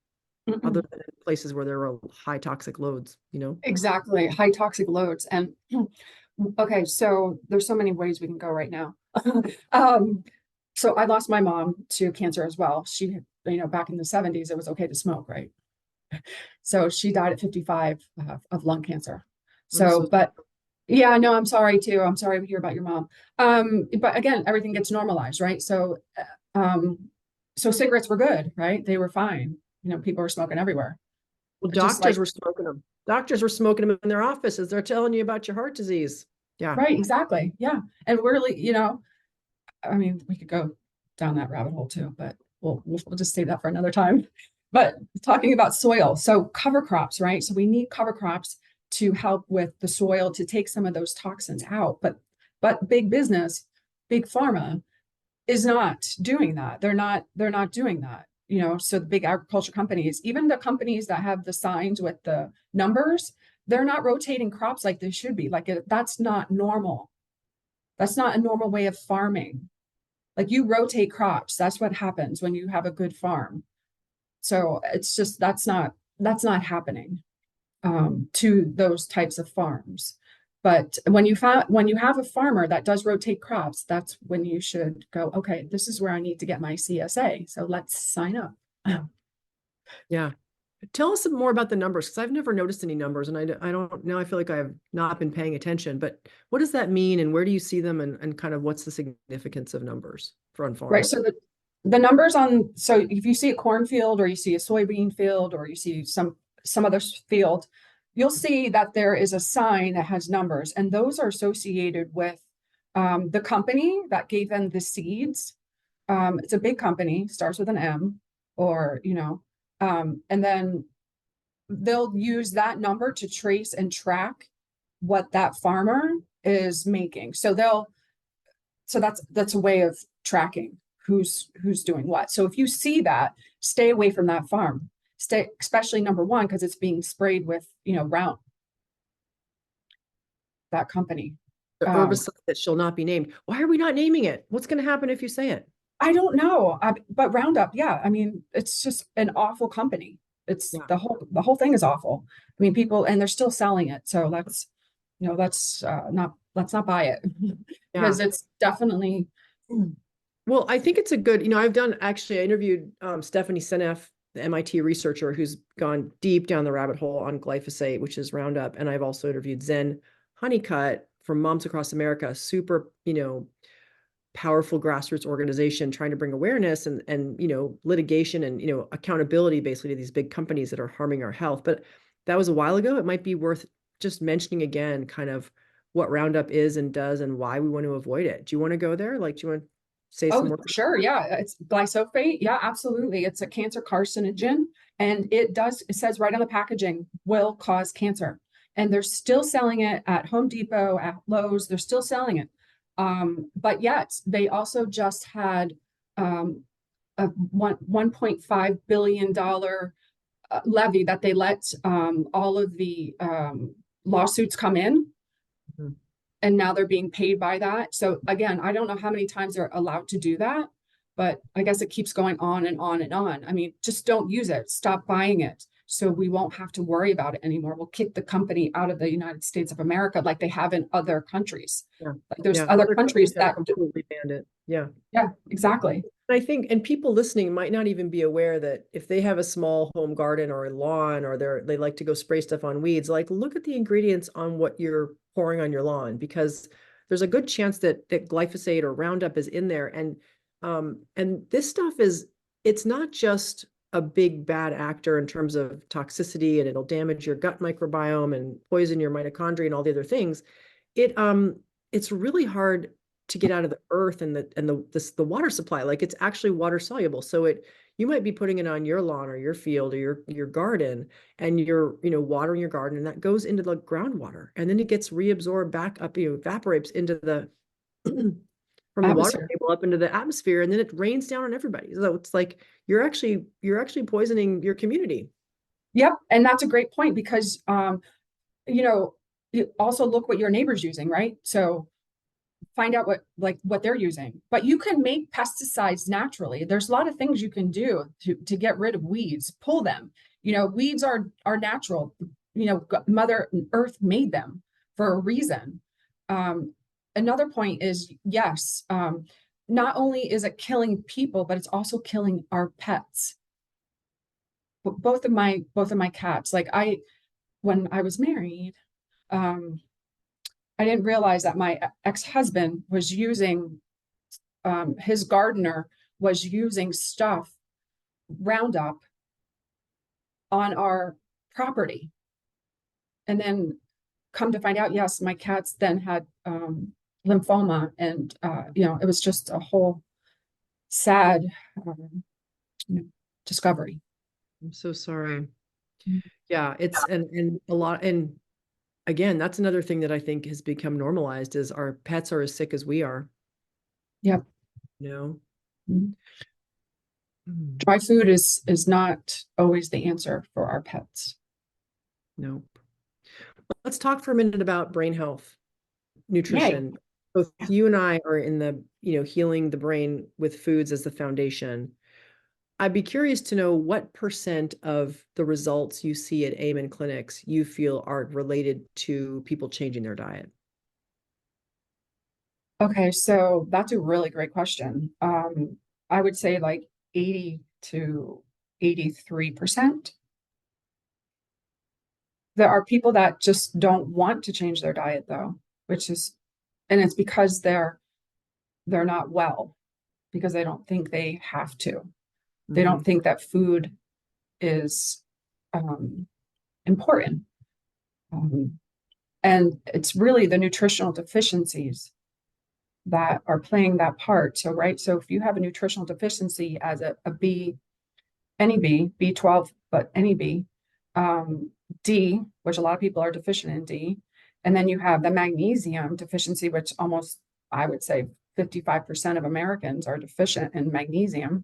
other Mm-mm. than in places where there were high toxic loads, Exactly. High toxic loads. And okay, so there's so many ways we can go right now. Um, so I lost my mom to cancer as well. She, back in the 70s, it was okay to smoke, right? So she died at 55 of lung cancer. I'm So, so but yeah, no, I'm sorry too. I'm sorry to hear about your mom. But again, everything gets normalized, right? Um, so cigarettes were good, right? They were fine. People were smoking everywhere. well, Just like, doctors were smoking them. Doctors were smoking them in their offices. They're telling you about your heart disease. Yeah. right, exactly. Yeah. And we're really, I mean, we could go down that rabbit hole too, but we'll just save that for another time. But talking about soil, so cover crops, right? So we need cover crops to help with the soil to take some of those toxins out. But big business, big pharma is not doing that. They're not doing that. So the big agriculture companies, even the companies that have the signs with the numbers, they're not rotating crops like they should be. Like that's not normal. That's not a normal way of farming. Like you rotate crops. That's what happens when you have a good farm. So it's just that's not happening to those types of farms. But when you have a farmer that does rotate crops, that's when you should go, okay, this is where I need to get my CSA. So let's sign up. Yeah. Tell us some more about the numbers, because I've never noticed any numbers, and I don't know. I feel like I have not been paying attention, but what does that mean, and where do you see them, and kind of what's the significance of numbers on Right. farms? So the numbers so if you see a cornfield or you see a soybean field or you see some other field, you'll see that there is a sign that has numbers, and those are associated with the company that gave them the seeds. It's a big company, starts with an M, or and then they'll use that number to trace and track what that farmer is making. So that's a way of tracking who's doing what. So if you see that, stay away from that farm. Stay, especially number one, because it's being sprayed with, Round, that company. The herbicide that shall not be named. Why are we not naming it? What's going to happen if you say it? I don't know, but Roundup, yeah. I mean, it's just an awful company. It's Yeah. the whole thing is awful. I mean, people, and they're still selling it. So let's not buy it Yeah. because it's definitely Well, I think it's a good, I interviewed Stephanie Seneff the MIT researcher who's gone deep down the rabbit hole on glyphosate, which is Roundup. And I've also interviewed Zen Honeycutt from Moms Across America, super, powerful grassroots organization trying to bring awareness and litigation and accountability basically to these big companies that are harming our health. But that was a while ago. It might be worth just mentioning again kind of what Roundup is and does and why we want to avoid it. Do you want to go there? Like, do you want to say some more? Sure. Yeah. It's glyphosate. Yeah, absolutely. It's a cancer carcinogen, and it says right on the packaging, will cause cancer. And they're still selling it at Home Depot, at Lowe's. They're still selling it. But yet they also just had a $1.5 billion levy that they let all of the lawsuits come in. Mhm. And now they're being paid by that. So again, I don't know how many times they're allowed to do that, but I guess it keeps going on and on and on. I mean, just don't use it. Stop buying it. So we won't have to worry about it anymore. We'll kick the company out of the United States of America like they have in other countries. Yeah. Like there's Yeah. other countries have that completely banned it. Yeah. Yeah, exactly. I think, and people listening might not even be aware that if they have a small home garden or a lawn, or they like to go spray stuff on weeds, like look at the ingredients on what you're pouring on your lawn, because there's a good chance that glyphosate or Roundup is in there. And this stuff it's not just a big bad actor in terms of toxicity, and it'll damage your gut microbiome and poison your mitochondria and all the other things. It's really hard to get out of the earth and the water supply. Like it's actually water soluble. So you might be putting it on your lawn or your field or your garden, and you're, watering your garden, and that goes into the groundwater, and then it gets reabsorbed back up, evaporates into the from the water Atmosphere. table up into the atmosphere, and then it rains down on everybody. So it's like you're actually poisoning your community. Yep. And that's a great point because you also look what your neighbor's using, right? So find out what they're using. But you can make pesticides naturally. There's a lot of things you can do to get rid of weeds, pull them. Weeds are natural. Mother Earth made them for a reason. Another point is, yes, not only is it killing people, but it's also killing our pets. Both of my cats, like when I was married, I didn't realize that my ex-husband was using, his gardener was using Roundup on our property. And then come to find out, yes, my cats then had lymphoma, and it was just a whole sad discovery. I'm so sorry. Yeah, it's and a lot, and again, that's another thing that I think has become normalized is our pets are as sick as we are. Yep. Mm. Dry food is not always the answer for our pets. No. Let's talk for a minute about brain health, nutrition. Yay. Both you and I are in the, healing the brain with foods as the foundation. I'd be curious to know what % of the results you see at Amen clinics you feel are related to people changing their diet. Okay, so that's a really great question. I would say like 80 to 83%. There are people that just don't want to change their diet though, and it's because they're not well, because they don't think they have to. They don't think that food is important. And it's really the nutritional deficiencies that are playing that part. So, right. So if you have a nutritional deficiency as a B, any B, B12, but any B, D, which a lot of people are deficient in D, and then you have the magnesium deficiency, which almost, I would say 55% of Americans are deficient in magnesium.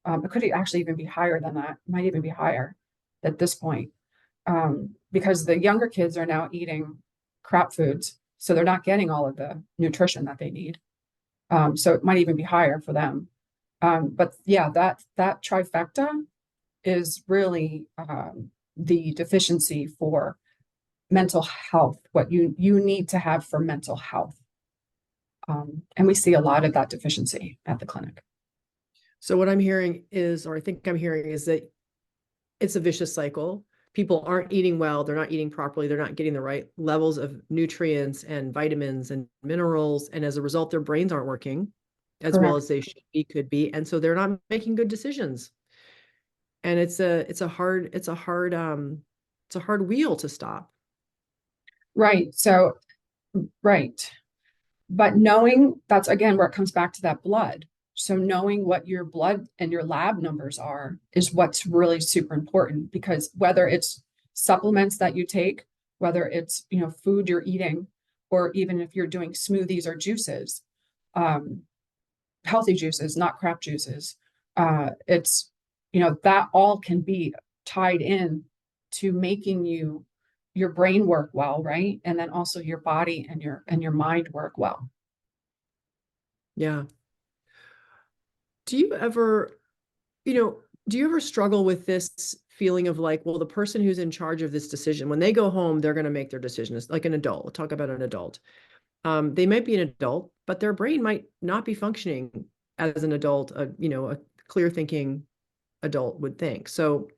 It could actually even be higher than that. It might even be higher at this point, because the younger kids are now eating crap foods. So they're not getting all of the nutrition that they need. So it might even be higher for them. But yeah, that trifecta is really the deficiency for mental health, what you need to have for mental health. And we see a lot of that deficiency at the clinic. So what I'm hearing is, or I think I'm hearing is that it's a vicious cycle. People aren't eating well, they're not eating properly, they're not getting the right levels of nutrients and vitamins and minerals, and as a result, their brains aren't working as well Correct. as they should be, could be, and so they're not making good decisions. And it's a hard wheel to stop. Right. So, right. But knowing that's again where it comes back to that blood. So knowing what your blood and your lab numbers are is what's really super important, because whether it's supplements that you take, whether it's, food you're eating, or even if you're doing smoothies or juices, um, healthy juices, not crap juices, it's, that all can be tied in to making your brain work well, right? And then also your body and your mind work well. Yeah. Do you ever, do you ever struggle with this feeling of like, well, the person who's in charge of this decision, when they go home, they're going to make their decision. It's like an adult. We'll talk about an adult. They might be an adult, but their brain might not be functioning as an adult, a clear thinking adult would think. So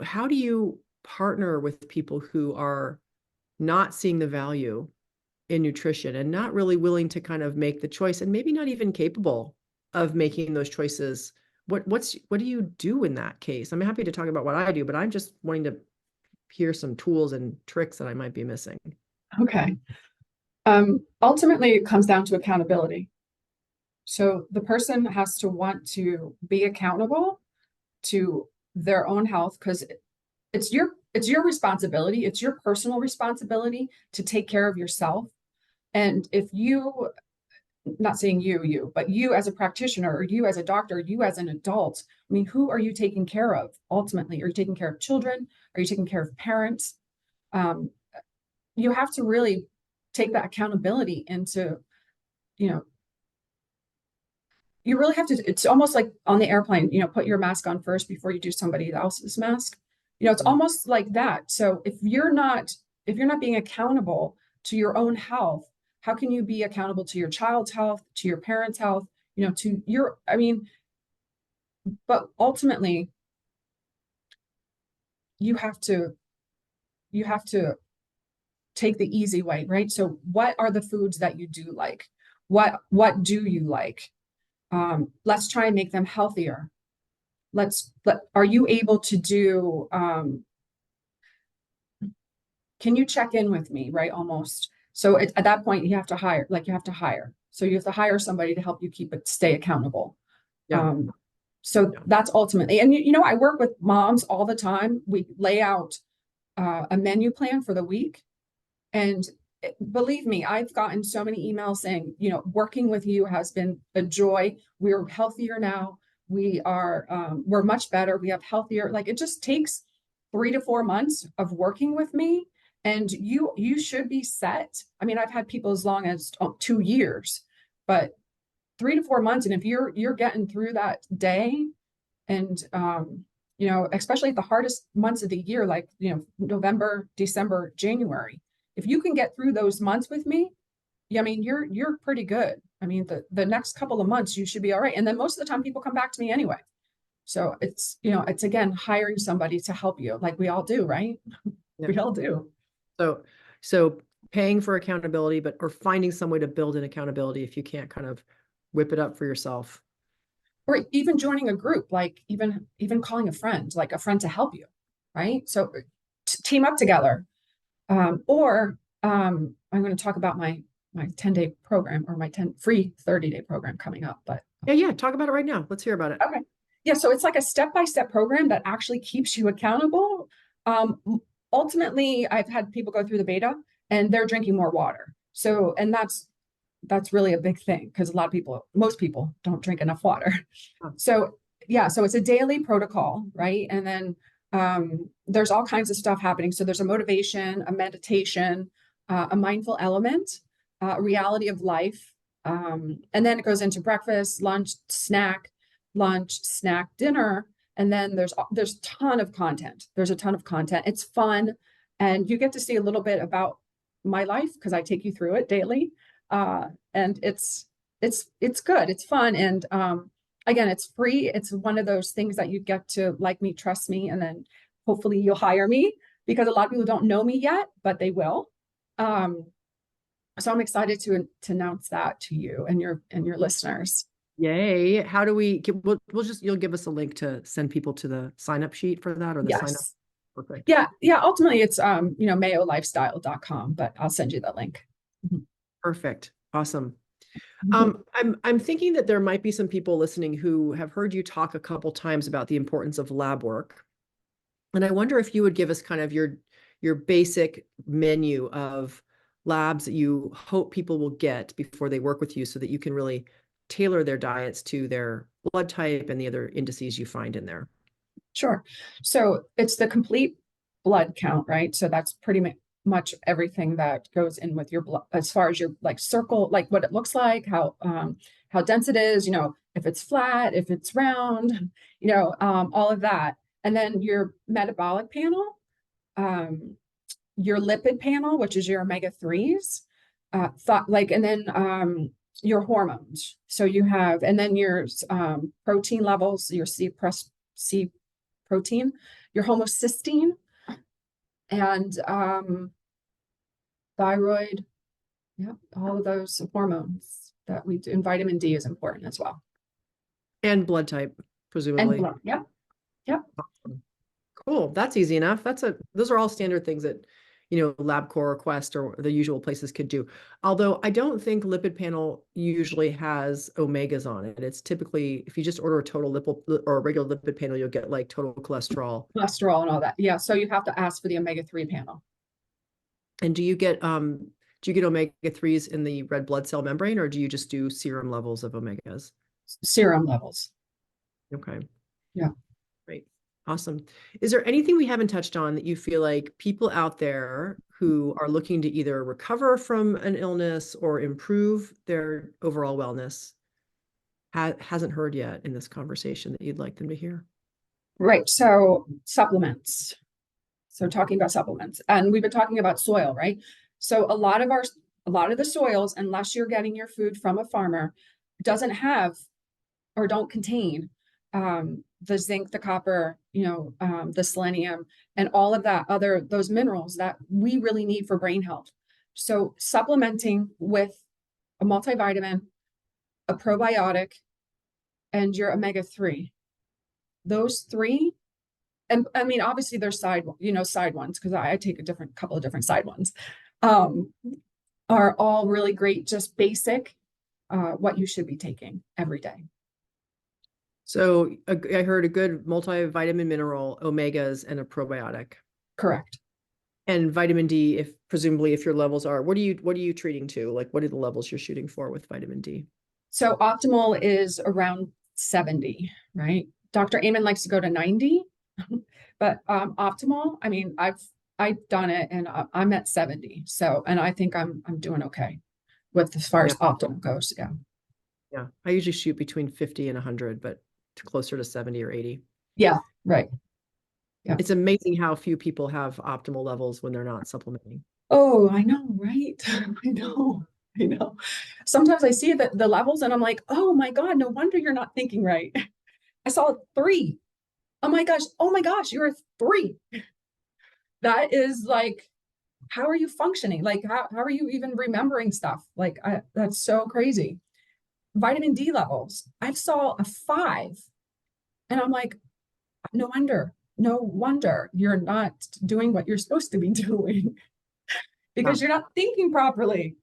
how do you partner with people who are not seeing the value in nutrition and not really willing to kind of make the choice, and maybe not even capable of making those choices? What do you do in that case? I'm happy to talk about what I do, but I'm just wanting to hear some tools and tricks that I might be missing. Okay. Ultimately, it comes down to accountability. So the person has to want to be accountable to their own health, because it's your responsibility. It's your personal responsibility to take care of yourself. And if you, not saying but you as a practitioner, or you as a doctor, you as an adult, I mean, who are you taking care of ultimately? Are you taking care of children? Are you taking care of parents? Um, you have to really take that accountability into, you know, you really have to, it's almost like on the airplane, put your mask on first before you do somebody else's mask. It's Mm. almost like that. So if you're not being accountable to your own health, how can you be accountable to your child's health, to your parents' health, to your, I mean, but ultimately you have to you have to take the easy way, right? So what are the foods that you do like? What do you like? Let's try and make them healthier. Are you able to do, can you check in with me, right? Almost. So at that point, you have to hire. So you have to hire somebody to help you stay accountable. Yeah. Um, so Yeah. that's ultimately, and I work with moms all the time. We lay out a menu plan for the week. And believe me, I've gotten so many emails saying, working with you has been a joy. We're healthier now. We're much better. We have healthier, like it just takes 3 to 4 months of working with me. And you should be set. I mean, I've had people as long as 2 years, but 3 to 4 months. And if you're getting through that day, and especially the hardest months of the year, like November, December, January, if you can get through those months with me, yeah, I mean, you're pretty good. I mean, the next couple of months you should be all right. And then most of the time people come back to me anyway. So it's again hiring somebody to help you, like we all do, right? Yeah. We all do. So paying for accountability, or finding some way to build an accountability if you can't kind of whip it up for yourself. Or even joining a group, like even calling a friend, like a friend to help you, right? So team up together. Or I'm going to talk about my 10-day program, or my 10 free 30-day program coming up. But Yeah, talk about it right now. Let's hear about it. okay. Yeah, so it's like a step-by-step program that actually keeps you accountable. Ultimately, I've had people go through the beta and they're drinking more water. So, and that's really a big thing, because most people don't drink enough water. Oh. So yeah, so it's a daily protocol, right? And then there's all kinds of stuff happening. So there's a motivation, a meditation, a mindful element, a reality of life. And then it goes into breakfast, lunch, snack, dinner. And then there's a ton of content. There's a ton of content. It's fun. And you get to see a little bit about my life, because I take you through it daily. And it's good. It's fun. And again, it's free. It's one of those things that you get to like me, trust me, and then hopefully you'll hire me, because a lot of people don't know me yet, but they will. So I'm excited to announce that to you and your listeners. Yay. How do we get, we'll just, you'll give us a link to send people to the sign up sheet for that, or the sign up. Yes. Perfect. Yeah. Ultimately it's, mayolifestyle.com, but I'll send you the link. Perfect. Awesome. Mhm. I'm thinking that there might be some people listening who have heard you talk a couple times about the importance of lab work. And I wonder if you would give us kind of your basic menu of labs that you hope people will get before they work with you, so that you can really tailor their diets to their blood type and the other indices you find in there. Sure. So it's the complete blood count, right? So that's pretty much everything that goes in with your blood, as far as your like circle, like what it looks like, how dense it is, if it's flat, if it's round, all of that. And then your metabolic panel, your lipid panel, which is your omega-3s, and then your hormones. So you have, and then your protein levels, your C protein, your homocysteine, and thyroid. Yeah, all of those hormones that we do. And vitamin D is important as well. And blood type, And presumably. blood. Yeah. Yeah. Cool. That's easy enough. Those are all standard things that, LabCorp or Quest or the usual places could do. Although I don't think lipid panel usually has omegas on it. It's typically, if you just order a total lipid or a regular lipid panel, you'll get like total Cholesterol and all that. Yeah. So you have to ask for the omega-3 panel. And do you get omega-3s in the red blood cell membrane, or do you just do serum levels of omegas? Serum levels. Okay. Yeah. Great. Awesome. Is there anything we haven't touched on that you feel like people out there who are looking to either recover from an illness or improve their overall wellness hasn't heard yet in this conversation that you'd like them to hear? Right. So supplements. So talking about supplements, and we've been talking about soil, right? So a lot of the soils, unless you're getting your food from a farmer, doesn't have or don't contain the zinc, the copper, the selenium, and all of those minerals that we really need for brain health. So supplementing with a multivitamin, a probiotic, and your omega-3, those three. And I mean, obviously there's side ones, because I take a couple of different side ones, are all really great, just basic, what you should be taking every day. So I heard a good multivitamin, mineral, omegas, and a probiotic. Correct. And vitamin D, presumably if your levels are, what are you treating to? Like, what are the levels you're shooting for with vitamin D? So optimal is around 70, right? Dr. Amen likes to go to 90, but optimal, I mean, I've done it and I'm at 70. So, and I think I'm doing okay with as far as optimal goes. Yeah. Yeah. I usually shoot between 50 and 100, but closer to 70 or 80. Yeah. Right. Yeah. It's amazing how few people have optimal levels when they're not supplementing. Oh, I know, right? I know. Sometimes I see the levels and I'm like, oh my God, no wonder you're not thinking right. I saw 3. Oh my gosh, you're a 3. That is like, how are you functioning? Like, how are you even remembering stuff? Like, that's so crazy. Vitamin D levels, I saw a 5. And I'm like, no wonder you're not doing what you're supposed to be doing, because you're not thinking properly.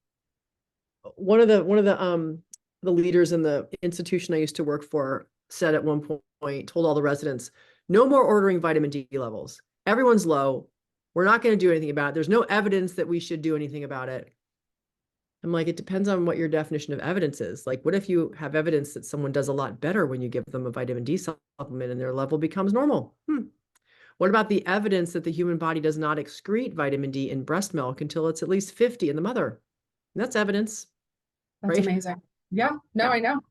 One of the leaders in the institution I used to work for said at one point, told all the residents, no more ordering vitamin D levels. Everyone's low. We're not going to do anything about it. There's no evidence that we should do anything about it. I'm like, it depends on what your definition of evidence is. Like, what if you have evidence that someone does a lot better when you give them a vitamin D supplement and their level becomes normal? What about the evidence that the human body does not excrete vitamin D in breast milk until it's at least 50 in the mother? And that's evidence. That's Right? amazing. Yeah, no, Yeah. I know.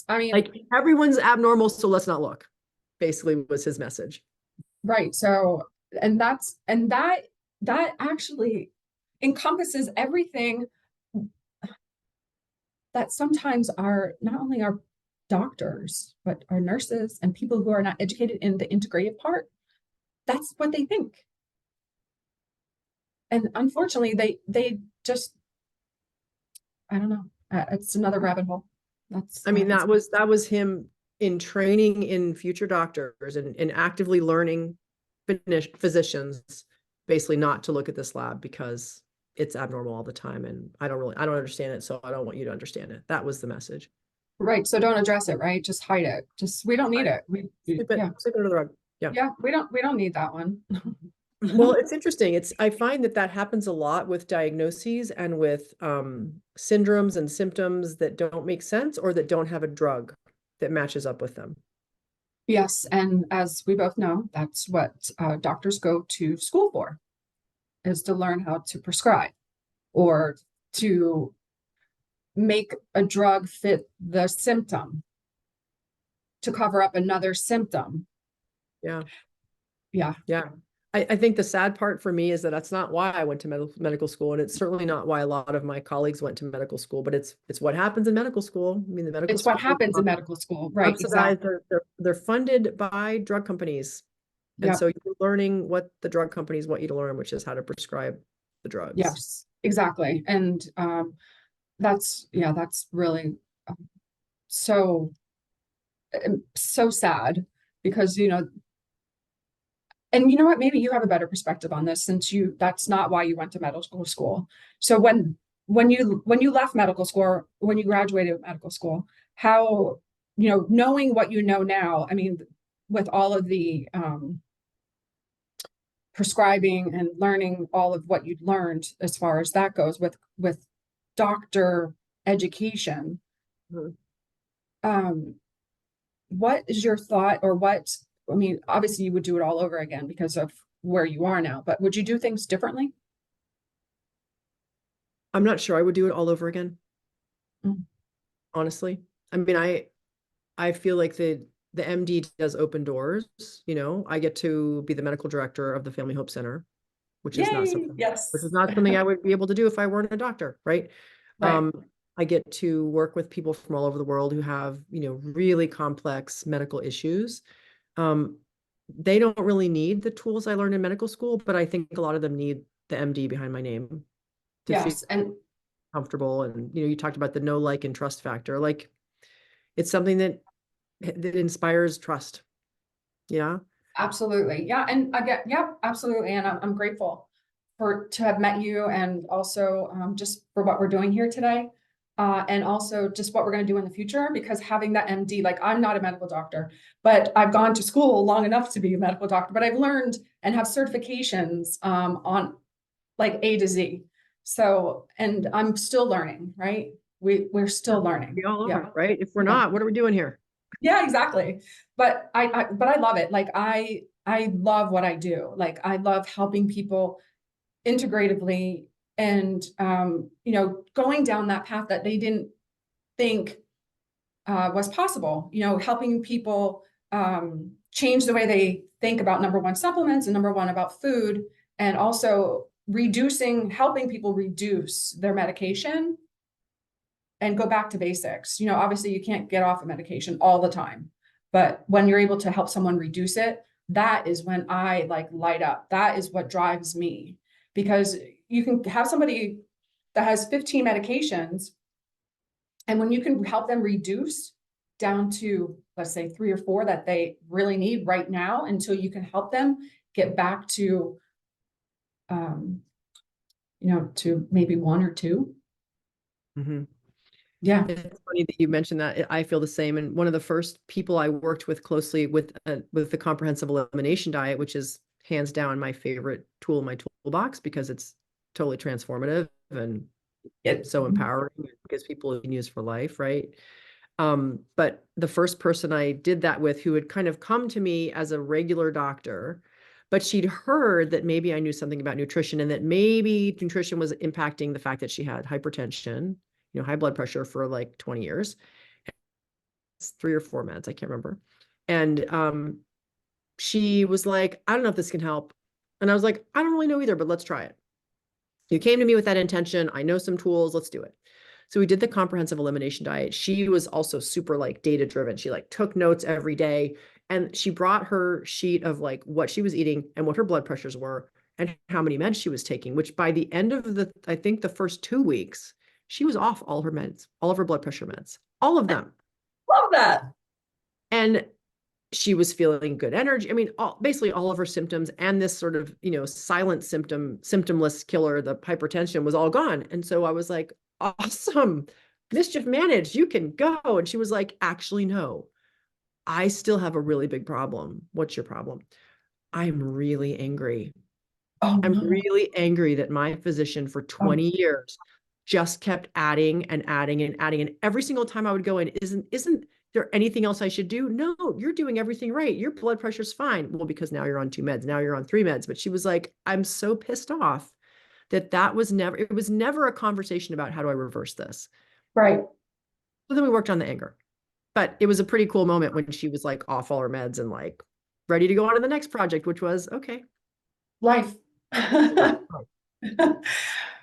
I mean, like, everyone's abnormal, so let's not look, basically was his message. right. So, and that actually encompasses everything that sometimes not only our doctors, but are nurses and people who are not educated in the integrative part, that's what they think. And unfortunately, they just, I don't know. It's another rabbit hole. That's I mean, that was him in training in future doctors and actively learning physicians basically not to look at this lab because it's abnormal all the time. And I don't understand it. So I don't want you to understand it. That was the message. right. So don't address it, right? Just hide it. Just, we don't need it. Sleep Yeah. sleep under the rug. Yeah. Yeah. We don't need that one. Well, it's interesting. I find that happens a lot with diagnoses and with syndromes and symptoms that don't make sense or that don't have a drug that matches up with them. Yes. And as we both know, that's what doctors go to school for, is to learn how to prescribe or to make a drug fit the symptom to cover up another symptom. Yeah. Yeah. Yeah. I think the sad part for me is that that's not why I went to medical school. And it's certainly not why a lot of my colleagues went to medical school, but it's what happens in medical school. I mean, the medical It's what school happens in medical school, right? subsidized. Exactly. They're funded by drug companies. And Yeah. so you're learning what the drug companies want you to learn, which is how to prescribe the drugs. Yes, exactly. And that's really so so sad because and you know what, maybe you have a better perspective on this since that's not why you went to medical school. So when you left medical school, when you graduated medical school, how, knowing what you know now, I mean, with all of the prescribing and learning all of what you'd learned as far as that goes with doctor education, Mhm. what is your thought, or I mean, obviously you would do it all over again because of where you are now, but would you do things differently? I'm not sure I would do it all over again, Mm. honestly. I mean, I feel like the MD does open doors. I get to be the medical director of the Family Hope Center, which is not Yay, something yes. I would be able to do if I weren't a doctor, right? Right. I get to work with people from all over the world who have, really complex medical issues. They don't really need the tools I learned in medical school, but I think a lot of them need the MD behind my name to feel Yes. And comfortable. And, you talked about the know, like, and trust factor. Like, it's something that inspires trust. Yeah. absolutely. Yeah. And again, yeah, absolutely. And I'm grateful to have met you, and also just for what we're doing here today. And also just what we're going to do in the future, because having that MD, like, I'm not a medical doctor, but I've gone to school long enough to be a medical doctor, but I've learned and have certifications on like A to Z. So, and I'm still learning, right? We're still learning. We all Yeah. are, right? If we're Yeah. not, what are we doing here? Yeah, exactly. But I love it. Like, I love what I do. Like, I love helping people integratively, and going down that path that they didn't think was possible, helping people change the way they think about, number one, supplements, and number one, about food, and also helping people reduce their medication and go back to basics. Obviously you can't get off of medication all the time, but when you're able to help someone reduce it, that is when I like light up. That is what drives me, because you can have somebody that has 15 medications, and when you can help them reduce down to, let's say, 3 or 4 that they really need right now, until you can help them get back to to maybe 1 or 2. Mhm. Yeah. It's funny that you mentioned that. I feel the same. And one of the first people I worked with closely with the comprehensive elimination diet, which is hands down my favorite tool in my toolbox because it's totally transformative and It, so empowering. It gives people a use for life, right? But the first person I did that with, who had kind of come to me as a regular doctor, but she'd heard that maybe I knew something about nutrition and that maybe nutrition was impacting the fact that she had hypertension, high blood pressure for like 20 years. It's 3 or 4 meds, I can't remember. And she was like, I don't know if this can help. And I was like, I don't really know either, but let's try it. You came to me with that intention. I know some tools. Let's do it. So we did the comprehensive elimination diet. She was also super like data driven. She like took notes every day, and she brought her sheet of like what she was eating and what her blood pressures were and how many meds she was taking, which by the end of I think the first 2 weeks, she was off all her meds, all of her blood pressure meds, all of them. Love that. And she was feeling good energy. I mean, basically all of her symptoms and this sort of, silent symptomless killer, the hypertension was all gone. And so I was like, awesome, mischief managed, you can go. And she was like, actually, no, I still have a really big problem. What's your problem? I'm really angry. Oh I'm no. really angry that my physician for 20 years just kept adding and adding and adding. And every single time I would go in, isn't there anything else I should do? No, you're doing everything right. Your blood pressure's fine. Well, because now you're on 2 meds, now you're on 3 meds. But she was like, I'm so pissed off that it was never a conversation about how do I reverse this. Right. So then we worked on the anger. But it was a pretty cool moment when she was like off all her meds and like ready to go on to the next project, which was okay. Life.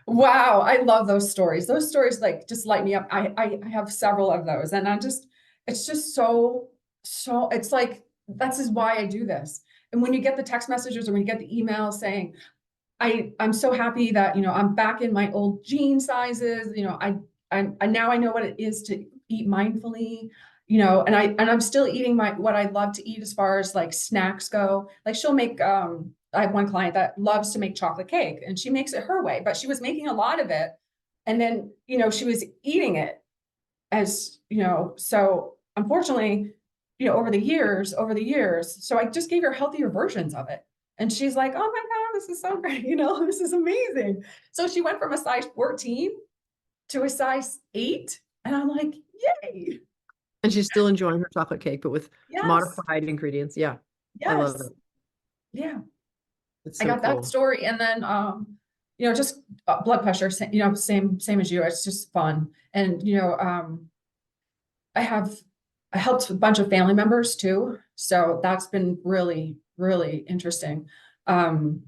Wow, I love those stories. Those stories like just light me up. I have several of those, and it's just so it's like that's is why I do this. And when you get the text messages or when you get the emails saying, I'm so happy that I'm back in my old jean sizes, I now I know what it is to eat mindfully, and I'm still eating what I love to eat as far as like snacks go. Like she'll make I have one client that loves to make chocolate cake and she makes it her way, but she was making a lot of it. And then, she was eating it as, so unfortunately, over the years, so I just gave her healthier versions of it. And she's like, oh my God, this is so great. This is amazing. So she went from a size 14 to a size 8. And I'm like, yay. And she's still enjoying her chocolate cake, but with Yes. modified ingredients. Yeah. I love Yes. it. Yeah. It's I so got that cool. story. And then, just blood pressure, same as you. It's just fun. And, I have, I helped a bunch of family members too. So that's been really, really interesting. Um,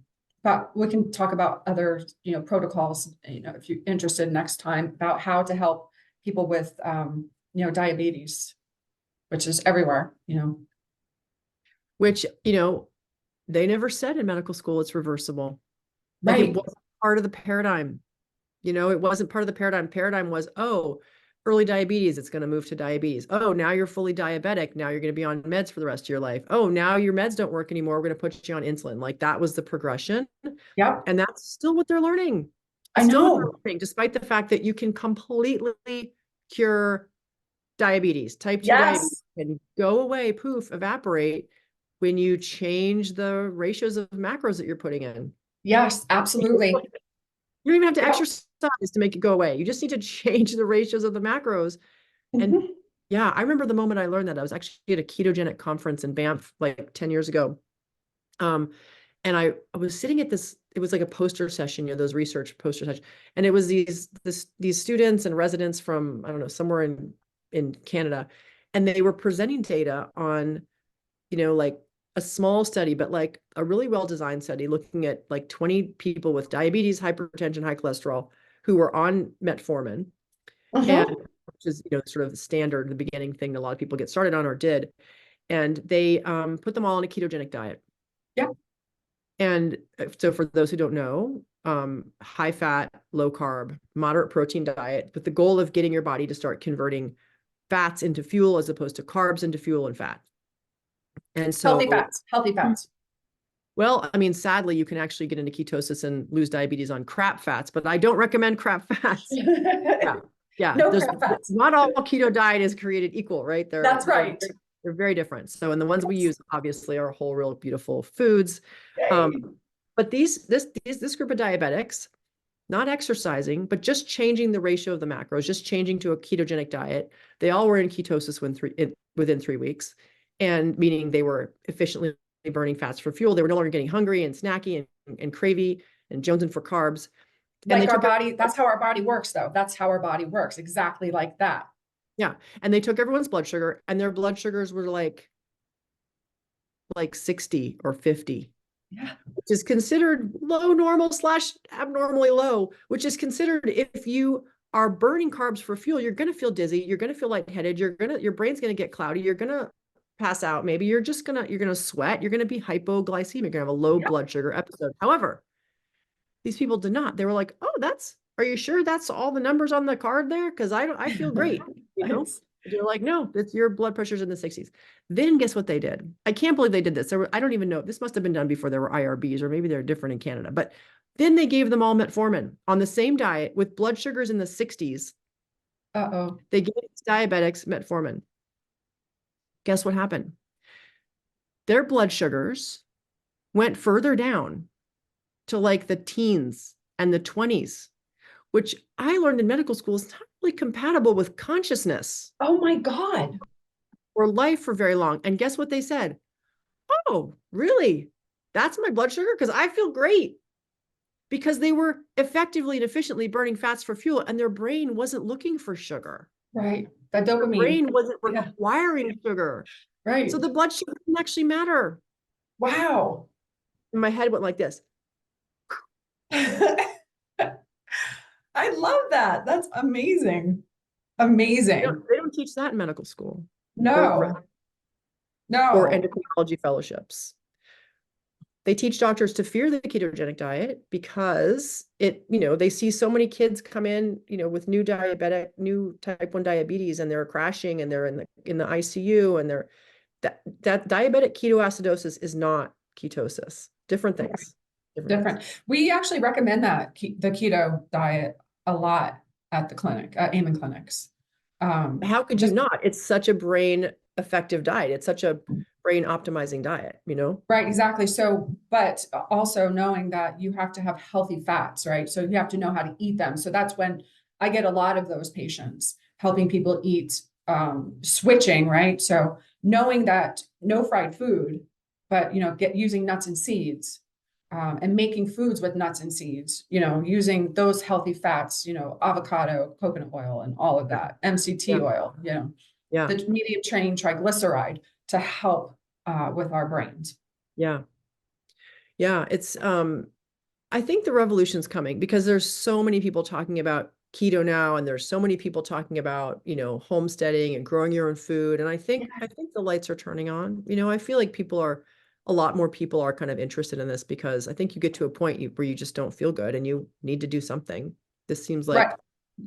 but we can talk about other, protocols, if you're interested next time about how to help people with, diabetes, which is everywhere, Which, they never said in medical school it's reversible. Like it Right. wasn't part of the paradigm. It wasn't part of the paradigm. Paradigm was, oh, early diabetes, it's going to move to diabetes. Oh, now you're fully diabetic. Now you're going to be on meds for the rest of your life. Oh, now your meds don't work anymore. We're going to put you on insulin. Like that was the progression. Yep. And that's still what they're learning. I Still what they're know. learning, despite the fact that you can completely cure diabetes, type 2 diabetes, Yes. and go away, poof, evaporate when you change the ratios of macros that you're putting in. Yes, absolutely. You don't even have to Yep. exercise to make it go away. You just need to change the ratios of the macros. And Mhm. yeah, I remember the moment I learned that. I was actually at a ketogenic conference in Banff like 10 years ago. And I was sitting at this, it was like a poster session, those research poster sessions. And it was these students and residents from, I don't know, somewhere in Canada. And they were presenting data on, like a small study, but like a really well-designed study looking at like 20 people with diabetes, hypertension, high cholesterol who were on metformin, and Mhm. which is, sort of the standard, the beginning thing that a lot of people get started on or did. And they put them all on a ketogenic diet. Yeah. And so for those who don't know, high fat, low carb, moderate protein diet with the goal of getting your body to start converting fats into fuel as opposed to carbs into fuel and fat. And Healthy so, fats, healthy fats. well, I mean, sadly, you can actually get into ketosis and lose diabetes on crap fats, but I don't recommend crap fats. Yeah. Yeah. No There's crap fats. not all keto diet is created equal, right? That's right. They're very different. So, and the ones we Yes. use obviously are whole, real beautiful foods. Yay. But this group of diabetics, not exercising, but just changing the ratio of the macros, just changing to a ketogenic diet. They all were in ketosis within 3 weeks, and meaning they were efficiently burning fats for fuel. They were no longer getting hungry and snacky and cravey and jonesing for carbs. And they Like our took body, that's how our body works, though. That's how our body works, exactly like that. yeah, and they took everyone's blood sugar, and their blood sugars were like 60 or 50, Yeah. which is considered low normal / abnormally low, which is considered if you are burning carbs for fuel, you're going to feel dizzy, you're going to feel lightheaded, your brain's going to get cloudy, you're going to pass out, maybe you're going to sweat, you're going to be hypoglycemic, you're going to have a low Yep. blood sugar episode. However, these people did not. They were like, "Oh, are you sure that's all the numbers on the card there? Because I feel great, you know." Nice. They're like, "No, it's your blood pressure's in the 60s." Then guess what they did? I can't believe they did this. I don't even know. This must have been done before there were IRBs, or maybe they're different in Canada. But then they gave them all metformin on the same diet with blood sugars in the 60s. Uh-oh. They gave these diabetics metformin. Guess what happened? Their blood sugars went further down to like the teens and the 20s, which I learned in medical school is not really compatible with consciousness Oh my God. or life for very long. And guess what they said? "Oh, really? That's my blood sugar? Because I feel great." Because they were effectively and efficiently burning fats for fuel, and their brain wasn't looking for sugar. Right. That Their dopamine. brain wasn't Yeah. requiring sugar. Right. So the blood sugar didn't actually matter. Wow. And my head went like this. I love that. That's amazing. They Amazing. they don't teach that in medical school No, or no. endocrinology fellowships. They teach doctors to fear the ketogenic diet because they see so many kids come in, with new type 1 diabetes, and they're crashing and they're in the ICU, and that diabetic ketoacidosis is not ketosis. Different things. Different. We actually recommend the keto diet a lot at the clinic, Amen clinics. How could you Just not? It's such a brain effective diet. It's such a brain optimizing diet, right, exactly. So, but also knowing that you have to have healthy fats, right? So you have to know how to eat them. So that's when I get a lot of those patients, helping people eat, switching, right? So knowing that no fried food, but using nuts and seeds, and making foods with nuts and seeds, using those healthy fats, avocado, coconut oil, and all of that, MCT Yeah. oil, Yeah. the medium chain triglyceride to help with our brains. Yeah. Yeah. I think the revolution's coming because there's so many people talking about keto now, and there's so many people talking about, homesteading and growing your own food. And I think the lights are turning on. I feel like a lot more people are kind of interested in this, because I think you get to a point where you just don't feel good and you need to do something. This seems Right. like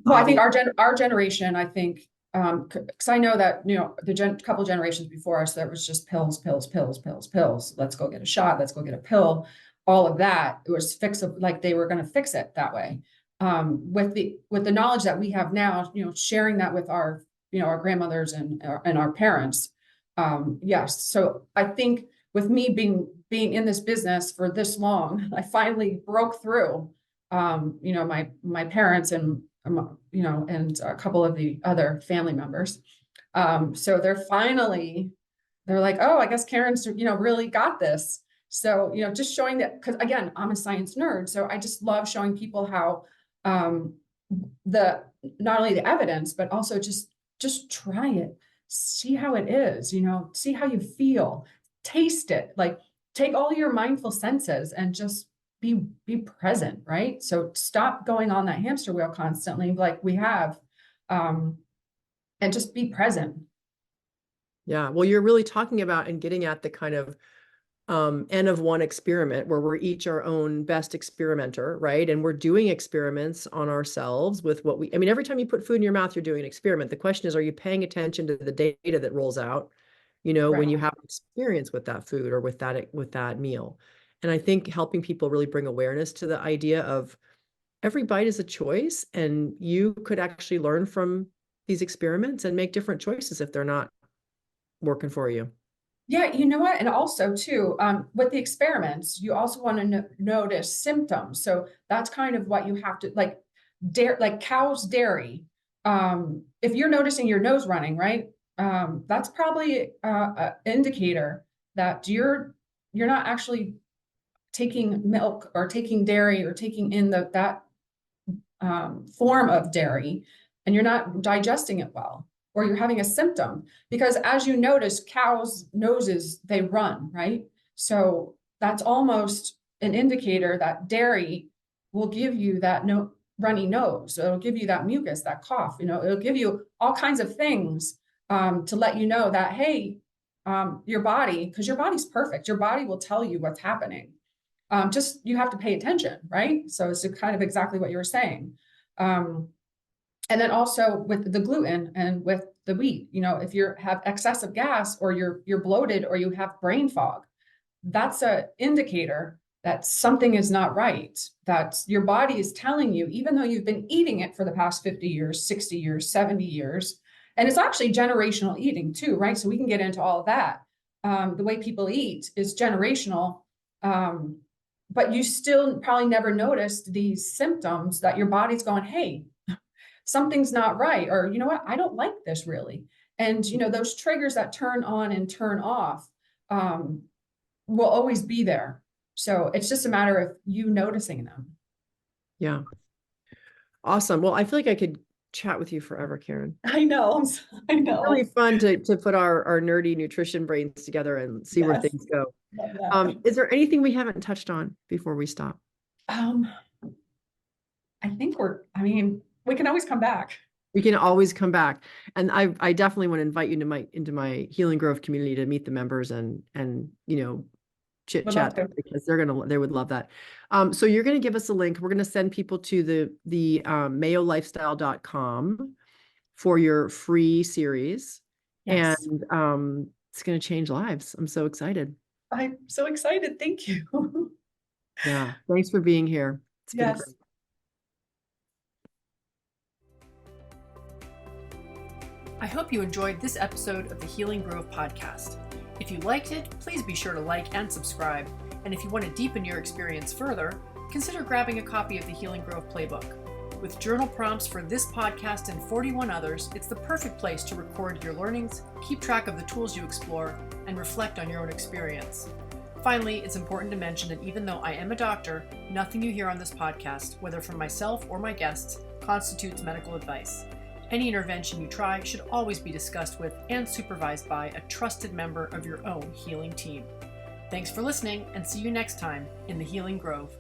Well, I think obvious. our generation, I think, because I know that, the couple generations before us, that was just pills, pills, pills, pills, pills. Let's go get a shot. Let's go get a pill. All of that, it was fixable, like they were going to fix it that way. With the knowledge that we have now, sharing that with our grandmothers and our parents. Yes. So I think with me being in this business for this long, I finally broke through. My parents and and a couple of the other family members. So they're like, oh, I guess Karen's, really got this. So, just showing that, because again, I'm a science nerd. So I just love showing people how, um, the, not only the evidence, but also just try it, see how it is, see how you feel, taste it, like take all your mindful senses and just be present, right? So stop going on that hamster wheel constantly like we have, um, and just be present. Yeah. Well, you're really talking about and getting at the kind of N of one experiment, where we're each our own best experimenter, right? And we're doing experiments on ourselves with every time you put food in your mouth, you're doing an experiment. The question is, are you paying attention to the data that rolls out, when Right. you have experience with that food or with that meal? And I think helping people really bring awareness to the idea of every bite is a choice, and you could actually learn from these experiments and make different choices if they're not working for you. Yeah, you know what? And also too, with the experiments, you also want to notice symptoms. So that's kind of what you have to like like cow's dairy. If you're noticing your nose running, right? That's probably an indicator that you're not actually taking milk or taking dairy or taking in that form of dairy, and you're not digesting it well, or you're having a symptom. Because as you notice, cows' noses, they run, right? So that's almost an indicator that dairy will give you that runny nose. It'll give you that mucus, that cough, it'll give you all kinds of things to let you know that, hey, your body, because your body's perfect, your body will tell you what's happening. Just you have to pay attention, right? So it's kind of exactly what you were saying. And then also with the gluten and with the wheat, if you have excessive gas or you're bloated or you have brain fog, that's an indicator that something is not right, that your body is telling you, even though you've been eating it for the past 50 years, 60 years, 70 years, and it's actually generational eating too, right? So we can get into all of that. The way people eat is generational, but you still probably never noticed these symptoms that your body's going, hey, something's not right, or you know what, I don't like this really. And those triggers that turn on and turn off will always be there. So it's just a matter of you noticing them. Yeah. Awesome. Well, I feel like I could chat with you forever, Karen. I know. I know. Really fun to put our nerdy nutrition brains together and see where things go. Is there anything we haven't touched on before we stop? I think we can always come back. We can always come back. And I definitely want to invite you into my Healing Grove community to meet the members and chit chat, because they would love that. So you're going to give us a link. We're going to send people to the mayolifestyle.com for your free series. Yes. And it's going to change lives. I'm so excited. I'm so excited. Thank you. Yeah. Thanks for being here. It's been great. I hope you enjoyed this episode of the Healing Grove podcast. If you liked it, please be sure to like and subscribe. And if you want to deepen your experience further, consider grabbing a copy of the Healing Grove Playbook. With journal prompts for this podcast and 41 others, it's the perfect place to record your learnings, keep track of the tools you explore, and reflect on your own experience. Finally, it's important to mention that even though I am a doctor, nothing you hear on this podcast, whether from myself or my guests, constitutes medical advice. Any intervention you try should always be discussed with and supervised by a trusted member of your own healing team. Thanks for listening, and see you next time in the Healing Grove.